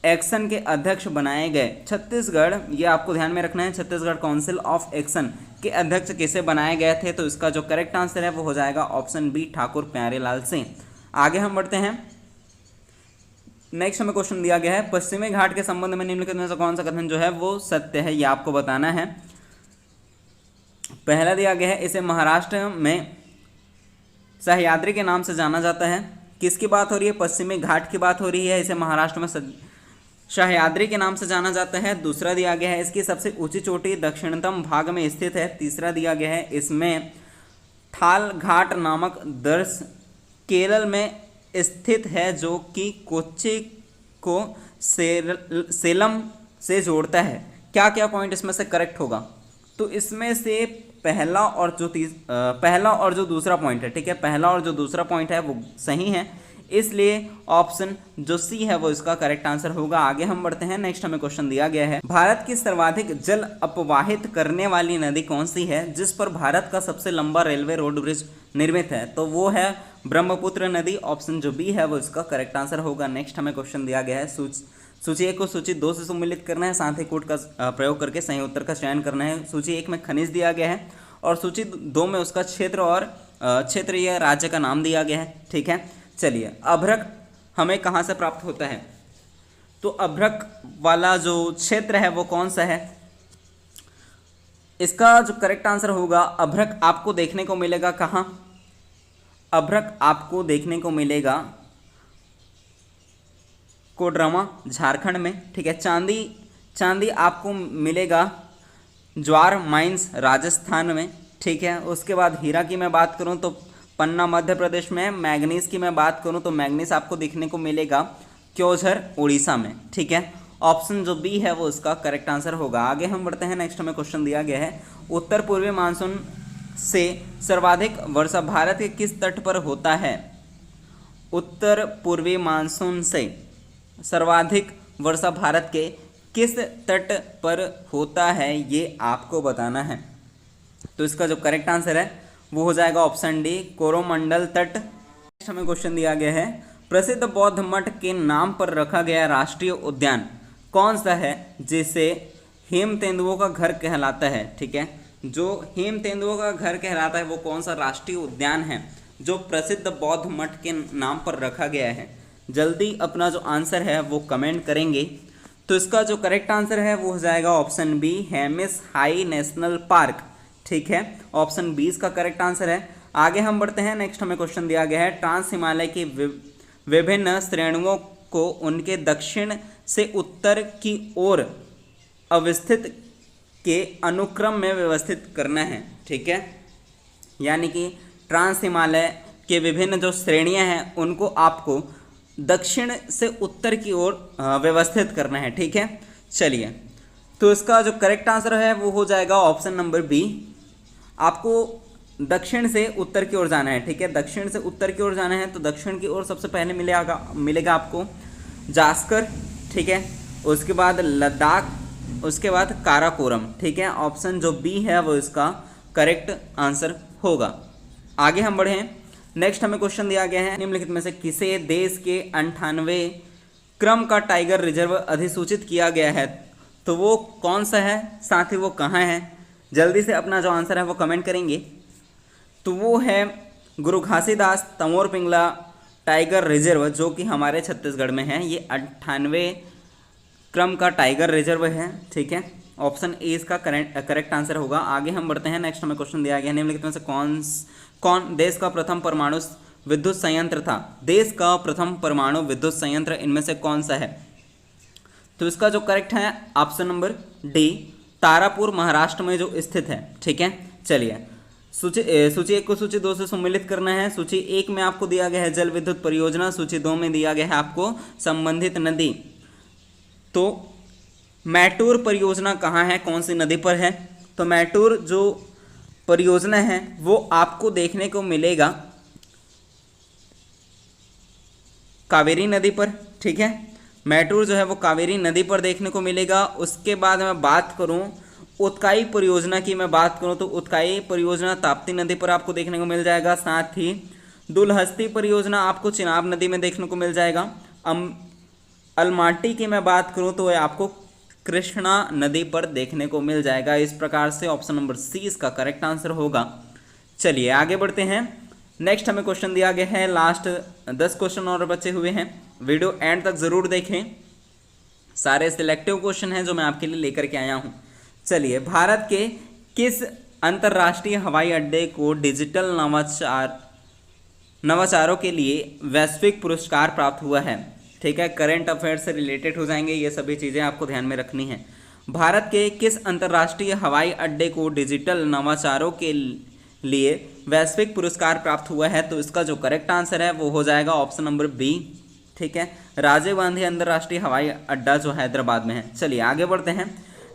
एक्शन के अध्यक्ष बनाए गए। छत्तीसगढ़, ये आपको ध्यान में रखना है, छत्तीसगढ़ काउंसिल ऑफ एक्शन के अध्यक्ष किसे बनाए गए थे? तो इसका जो करेक्ट आंसर है वो हो जाएगा ऑप्शन बी, ठाकुर प्यारेलाल सिंह। आगे हम बढ़ते हैं। नेक्स्ट हमें क्वेश्चन दिया गया है, पश्चिमी घाट के संबंध में निम्नलिखित में से कौन सा कथन जो है वो सत्य है, ये आपको बताना है। पहला दिया गया है, इसे महाराष्ट्र में सह्याद्री के नाम से जाना जाता है। किसकी बात हो रही है? पश्चिमी घाट की बात हो रही है। इसे महाराष्ट्र में सह्याद्री के नाम से जाना जाता है। दूसरा दिया गया है, इसकी सबसे ऊंची चोटी दक्षिणतम भाग में स्थित है। तीसरा दिया गया है, इसमें थाल घाट नामक दर्श केरल में स्थित है, जो कि कोच्चि को सेलम से जोड़ता है। क्या क्या पॉइंट इसमें से करेक्ट होगा? तो इसमें से पहला और जो दूसरा पॉइंट है, ठीक है, पहला और जो दूसरा पॉइंट है वो सही है, इसलिए ऑप्शन जो सी है वो इसका करेक्ट आंसर होगा। आगे हम बढ़ते हैं। नेक्स्ट हमें क्वेश्चन दिया गया है, भारत की सर्वाधिक जल अपवाहित करने वाली नदी कौन सी है जिस पर भारत का सबसे लंबा रेलवे रोड ब्रिज निर्मित है? तो वो है ब्रह्मपुत्र नदी। ऑप्शन जो बी है वो इसका करेक्ट आंसर होगा। नेक्स्ट हमें क्वेश्चन दिया गया है, सूची 1 को सूची 2 से सम्मिलित करना है, साथ ही कोड का प्रयोग करके सही उत्तर का चयन करना है। सूची 1 में खनिज दिया गया है, और सूची 2 में उसका क्षेत्र और क्षेत्र या राज्य का नाम दिया गया है। ठीक है, चलिए अभ्रक हमें कहाँ से प्राप्त होता है, तो अभ्रक वाला जो क्षेत्र है वो कौन सा है, इसका जो करेक्ट आंसर होगा अभ्रक आपको देखने को मिलेगा कहाँ, अभ्रक आपको देखने को मिलेगा कोडरमा झारखंड में। ठीक है, चांदी आपको मिलेगा ज्वार माइंस राजस्थान में। ठीक है, उसके बाद हीरा की मैं बात करूं तो पन्ना मध्य प्रदेश में। मैग्नीज की मैं बात करूं तो मैग्नीज आपको दिखने को मिलेगा क्योंझर उड़ीसा में। ठीक है, ऑप्शन जो बी है वो इसका करेक्ट आंसर होगा। आगे हम बढ़ते हैं, नेक्स्ट हमें क्वेश्चन दिया गया है उत्तर पूर्वी मानसून से सर्वाधिक वर्षा भारत के किस तट पर होता है। उत्तर पूर्वी मानसून से सर्वाधिक वर्षा भारत के किस तट पर होता है ये आपको बताना है। तो इसका जो करेक्ट आंसर है वो हो जाएगा ऑप्शन डी कोरोमंडल तट। नेक्स्ट हमें क्वेश्चन दिया गया है प्रसिद्ध बौद्ध मठ के नाम पर रखा गया राष्ट्रीय उद्यान कौन सा है जिसे हेम तेंदुओं का घर कहलाता है। ठीक है, जो हेम तेंदुओं का घर कहलाता है वो कौन सा राष्ट्रीय उद्यान है जो प्रसिद्ध बौद्ध मठ के नाम पर रखा गया है। जल्दी अपना जो आंसर है वो कमेंट करेंगे। तो इसका जो करेक्ट आंसर है वो हो जाएगा option B Hemis high national park. ठीक है, ऑप्शन बी इसका करेक्ट आंसर है। आगे हम बढ़ते हैं, नेक्स्ट हमें क्वेश्चन दिया गया है ट्रांस हिमालय की विभिन्न श्रेणियों को उनके दक्षिण से उत्तर की ओर अवस्थित के अनुक्रम में व्यवस्थित करना है। ठीक है, यानी कि ट्रांस हिमालय के विभिन्न जो श्रेणियां हैं उनको आपको दक्षिण से उत्तर की ओर व्यवस्थित करना है। ठीक है, चलिए तो इसका जो करेक्ट आंसर है वो हो जाएगा ऑप्शन नंबर बी, आपको दक्षिण से उत्तर की ओर जाना है। ठीक है, दक्षिण से उत्तर की ओर जाना है तो दक्षिण की ओर सबसे पहले मिलेगा आपको जास्कर। ठीक है, उसके बाद लद्दाख, उसके बाद काराकोरम। ठीक है, ऑप्शन जो बी है वो इसका करेक्ट आंसर होगा। आगे हम बढ़े, नेक्स्ट हमें क्वेश्चन दिया गया है निम्नलिखित में से किसे देश के 98वें क्रम का टाइगर रिजर्व अधिसूचित किया गया है। तो वो कौन सा है, साथ ही वो कहाँ है, जल्दी से अपना जो आंसर है वो कमेंट करेंगे। तो वो है गुरु घासीदास तमोर पिंगला टाइगर रिजर्व जो कि हमारे छत्तीसगढ़ में है। ये 98वें क्रम का टाइगर रिजर्व है। ठीक है, ऑप्शन ए इसका करेक्ट आंसर होगा। आगे हम बढ़ते हैं, नेक्स्ट हमें क्वेश्चन दिया गया निम्नलिखित में से कौन देश का प्रथम परमाणु विद्युत संयंत्र था। देश का प्रथम परमाणु विद्युत संयंत्र इनमें से कौन सा है। तो इसका जो करेक्ट है option number D Tarapur Maharashtra में जो स्थित है। ठीक है, चलिए सूची 1 को सूची 2 से सम्मिलित करना है। सूची 1 में आपको दिया गया है जल विद्युत परियोजना, सूची 2 में दिया गया है आपको संबंधित नदी। तो मैटूर परियोजना कहाँ है, कौन सी नदी पर है। तो मैटूर जो परियोजना है वो आपको देखने को मिलेगा कावेरी नदी पर। ठीक है, मैटूर जो है वो कावेरी नदी पर देखने को मिलेगा। उसके बाद मैं बात करूं उत्काई परियोजना की, मैं बात करूं तो उत्काई परियोजना ताप्ती नदी पर आपको देखने को मिल जाएगा। साथ ही दुलहस्ती परियोजना आपको चिनाब नदी में देखने को मिल जाएगा। अलमाटी की मैं बात करूं तो आपको कृष्णा नदी पर देखने को मिल जाएगा। इस प्रकार से ऑप्शन नंबर सी इसका करेक्ट आंसर होगा। चलिए आगे बढ़ते हैं, नेक्स्ट हमें क्वेश्चन दिया गया है, लास्ट 10 क्वेश्चन और बचे हुए हैं। वीडियो एंड तक जरूर देखें, सारे सिलेक्टिव क्वेश्चन हैं जो मैं आपके लिए लेकर के आया हूं। चलिए, भारत के किस अंतर्राष्ट्रीय हवाई अड्डे को डिजिटल नवाचारों के लिए वैश्विक पुरस्कार प्राप्त हुआ है। ठीक है, करंट अफेयर्स से रिलेटेड हो जाएंगे, ये सभी चीज़ें आपको ध्यान में रखनी है। भारत के किस अंतर्राष्ट्रीय हवाई अड्डे को डिजिटल नवाचारों के लिए वैश्विक पुरस्कार प्राप्त हुआ है। तो इसका जो करेक्ट आंसर है वो हो जाएगा ऑप्शन नंबर बी। ठीक है, राजीव गांधी अंतर्राष्ट्रीय हवाई अड्डा जो हैदराबाद में है। चलिए आगे बढ़ते हैं,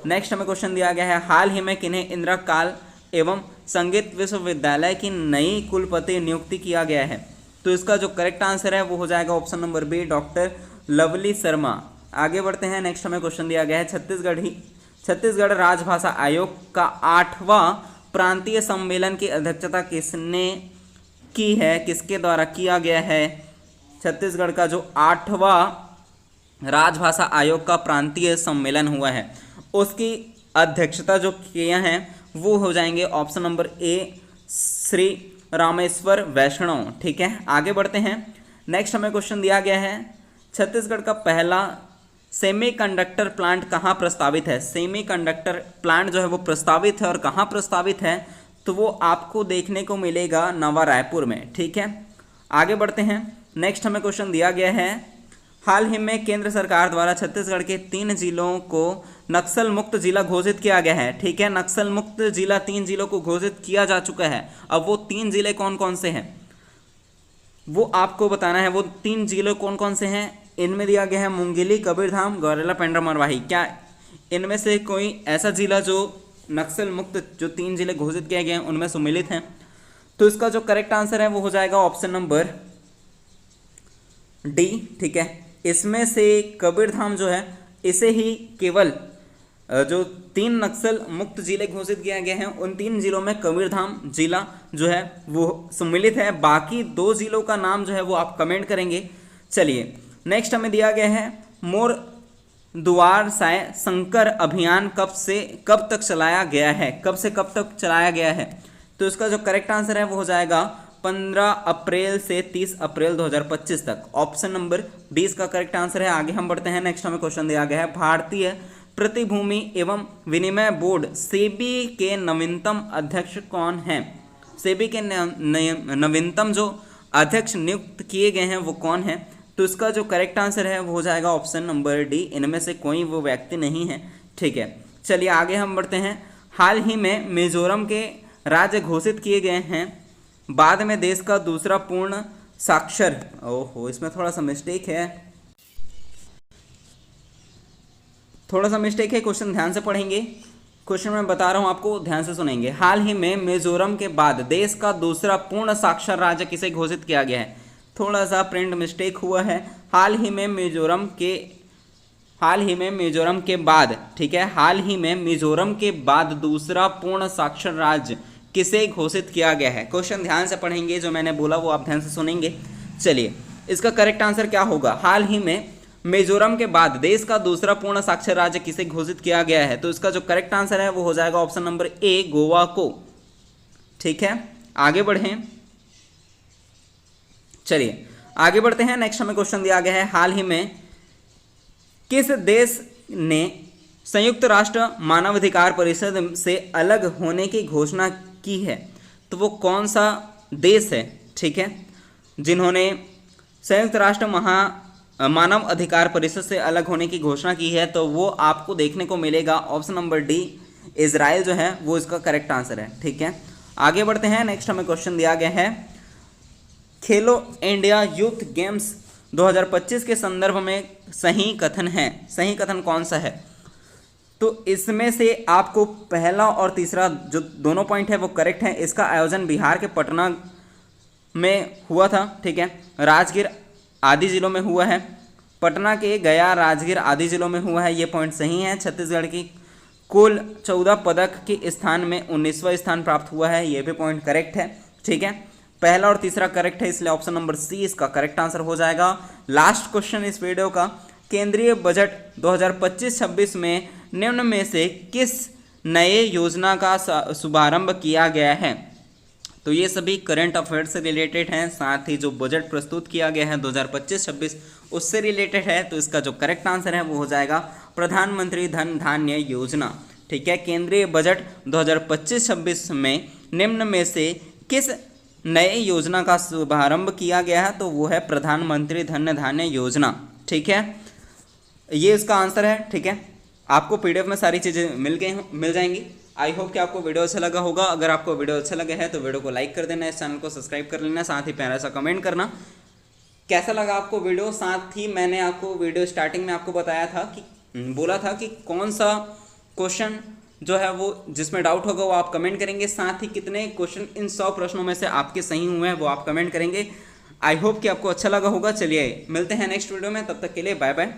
नेक्स्ट हमें क्वेश्चन दिया गया है हाल ही में किन्हें इंदिरा काल एवं संगीत विश्वविद्यालय की नई कुलपति नियुक्ति किया गया है। तो इसका जो करेक्ट आंसर है वो हो जाएगा option number B doctor Lovely Sharma. आगे बढ़ते हैं, नेक्स्ट हमें क्वेश्चन दिया गया है छत्तीसगढ़ राजभाषा आयोग का 8वां प्रांतीय सम्मेलन की अध्यक्षता किसने की है, किसके द्वारा किया गया है। छत्तीसगढ़ का जो 8वां राजभाषा आयोग का प्रांतीय सम्मेलन हुआ है उसकी अध्यक्षता जो किया है वो हो जाएंगे option number A Shri Rameshwar Vaishnav. ठीक है, आगे बढ़ते हैं। नेक्स्ट हमें क्वेश्चन दिया गया है, छत्तीसगढ़ का पहला सेमीकंडक्टर प्लांट कहाँ प्रस्तावित है। सेमीकंडक्टर प्लांट जो है वो प्रस्तावित है, और कहाँ प्रस्तावित है तो वो आपको देखने को मिलेगा नवा रायपुर में। ठीक है, आगे बढ़ते हैं। नेक्स्ट हमें क्वेश्चन दिया गया है, हाल ही में केंद्र सरकार द्वारा छत्तीसगढ़ के 3 जिलों को नक्सल मुक्त जिला घोषित किया गया है। ठीक है, नक्सल मुक्त जिला 3 जिलों को घोषित किया जा चुका है। अब वो 3 जिले कौन कौन से हैं वो आपको बताना है। वो 3 जिले कौन कौन से हैं, इनमें दिया गया है मुंगेली, कबीरधाम, गौरेला, पेंड्रा, मरवाही। क्या इनमें से कोई ऐसा जिला जो नक्सल मुक्त जो 3 जिले घोषित किए गए हैं उनमें सम्मिलित हैं? तो इसका जो करेक्ट आंसर है वो हो जाएगा ऑप्शन नंबर डी। ठीक है, इसमें से कबीरधाम जो है इसे ही केवल जो 3 नक्सल मुक्त जिले घोषित किया गया है उन 3 जिलों में कबीरधाम जिला जो है वो सम्मिलित है। बाकी 2 जिलों का नाम जो है वो आप कमेंट करेंगे। चलिए नेक्स्ट हमें दिया गया है, मोर दुआर साय संकर अभियान कब से कब तक चलाया गया है। कब से कब तक चलाया गया है? तो इसका जो करेक्ट आंसर है वो हो जाएगा 15 अप्रैल से 30 अप्रैल 2025 तक। ऑप्शन नंबर 20 का करेक्ट आंसर है। आगे हम बढ़ते हैं। नेक्स्ट हमें क्वेश्चन दिया गया है, भारतीय प्रतिभूति एवं विनिमय बोर्ड सेबी के नवीनतम अध्यक्ष कौन हैं? सेबी के नवीनतम जो अध्यक्ष नियुक्त किए गए हैं वो कौन है? तो इसका जो करेक्ट आंसर है वो हो जाएगा ऑप्शन नंबर डी, इनमें से कोई वो व्यक्ति नहीं है। ठीक है, चलिए आगे हम बढ़ते हैं। हाल ही में मिजोरम के राज्य घोषित किए गए हैं, बाद में देश का दूसरा पूर्ण साक्षर, ओहो इसमें थोड़ा सा मिस्टेक है, क्वेश्चन ध्यान से पढ़ेंगे। क्वेश्चन मैं बता रहा हूं आपको, ध्यान से सुनेंगे। हाल ही में मिजोरम के बाद देश का दूसरा पूर्ण साक्षर राज्य किसे घोषित किया गया है? थोड़ा सा प्रिंट मिस्टेक हुआ है। हाल ही में मिजोरम के बाद, ठीक है, हाल ही में मिजोरम के बाद दूसरा पूर्ण साक्षर राज्य किसे घोषित किया गया है? क्वेश्चन ध्यान से पढ़ेंगे, जो मैंने बोला वो आप ध्यान से सुनेंगे। चलिए इसका करेक्ट आंसर क्या होगा? हाल ही में मिजोरम के बाद देश का दूसरा पूर्ण साक्षर राज्य किसे घोषित किया गया है? तो इसका जो करेक्ट आंसर है वो हो जाएगा ऑप्शन नंबर ए, गोवा को। ठीक है, आगे बढ़ें। चलिए आगे बढ़ते हैं। नेक्स्ट हमें क्वेश्चन दिया गया है, हाल ही में किस देश ने संयुक्त राष्ट्र मानवाधिकार परिषद से अलग होने की घोषणा की है? तो वो कौन सा देश है? ठीक है, जिन्होंने संयुक्त राष्ट्र मानव अधिकार परिषद से अलग होने की घोषणा की है, तो वो आपको देखने को मिलेगा ऑप्शन नंबर डी, इजराइल जो है वो इसका करेक्ट आंसर है। ठीक है, आगे बढ़ते हैं। नेक्स्ट हमें क्वेश्चन दिया गया है, खेलो इंडिया यूथ गेम्स 2025 के संदर्भ में सही कथन है। सही कथन कौन सा है? तो इसमें से आपको पहला और तीसरा जो दोनों पॉइंट है वो करेक्ट है। इसका आयोजन बिहार के पटना में हुआ था। ठीक है, राजगीर आदि जिलों में हुआ है, पटना के गया, राजगीर आदि जिलों में हुआ है, ये पॉइंट सही है। छत्तीसगढ़ की कुल 14 पदक के स्थान में 19वां स्थान प्राप्त हुआ है, ये भी पॉइंट करेक्ट है। ठीक है, पहला और तीसरा करेक्ट है, इसलिए ऑप्शन नंबर सी इसका करेक्ट आंसर हो जाएगा। लास्ट क्वेश्चन इस वीडियो का, केंद्रीय बजट 2025-26 में निम्न में से किस नए योजना का शुभारंभ किया गया है? तो ये सभी करंट अफेयर्स से रिलेटेड हैं, साथ ही जो बजट प्रस्तुत किया गया है 2025-26 उससे रिलेटेड है। तो इसका जो करेक्ट आंसर है वो हो जाएगा प्रधानमंत्री धन धान्य योजना। ठीक है, केंद्रीय बजट 2025-26 में निम्न में से किस नए योजना का शुभारंभ किया गया है? तो वो है प्रधानमंत्री धन धान्य योजना। ठीक है, ये इसका आंसर है। ठीक है, आपको पीडीएफ में सारी चीज़ें मिल जाएंगी। आई होप कि आपको वीडियो अच्छा लगा होगा। अगर आपको वीडियो अच्छा लगा है तो वीडियो को लाइक कर देना, इस चैनल को सब्सक्राइब कर लेना, साथ ही प्यारा सा कमेंट करना कैसा लगा आपको वीडियो। साथ ही मैंने आपको वीडियो स्टार्टिंग में आपको बताया था कि बोला था कि कौन सा क्वेश्चन जो है वो जिसमें डाउट होगा वो आप कमेंट करेंगे, साथ ही कितने क्वेश्चन इन 100 प्रश्नों में से आपके सही हुए हैं वो आप कमेंट करेंगे। आई होप कि आपको अच्छा लगा होगा। चलिए मिलते हैं नेक्स्ट वीडियो में, तब तक के लिए बाय बाय।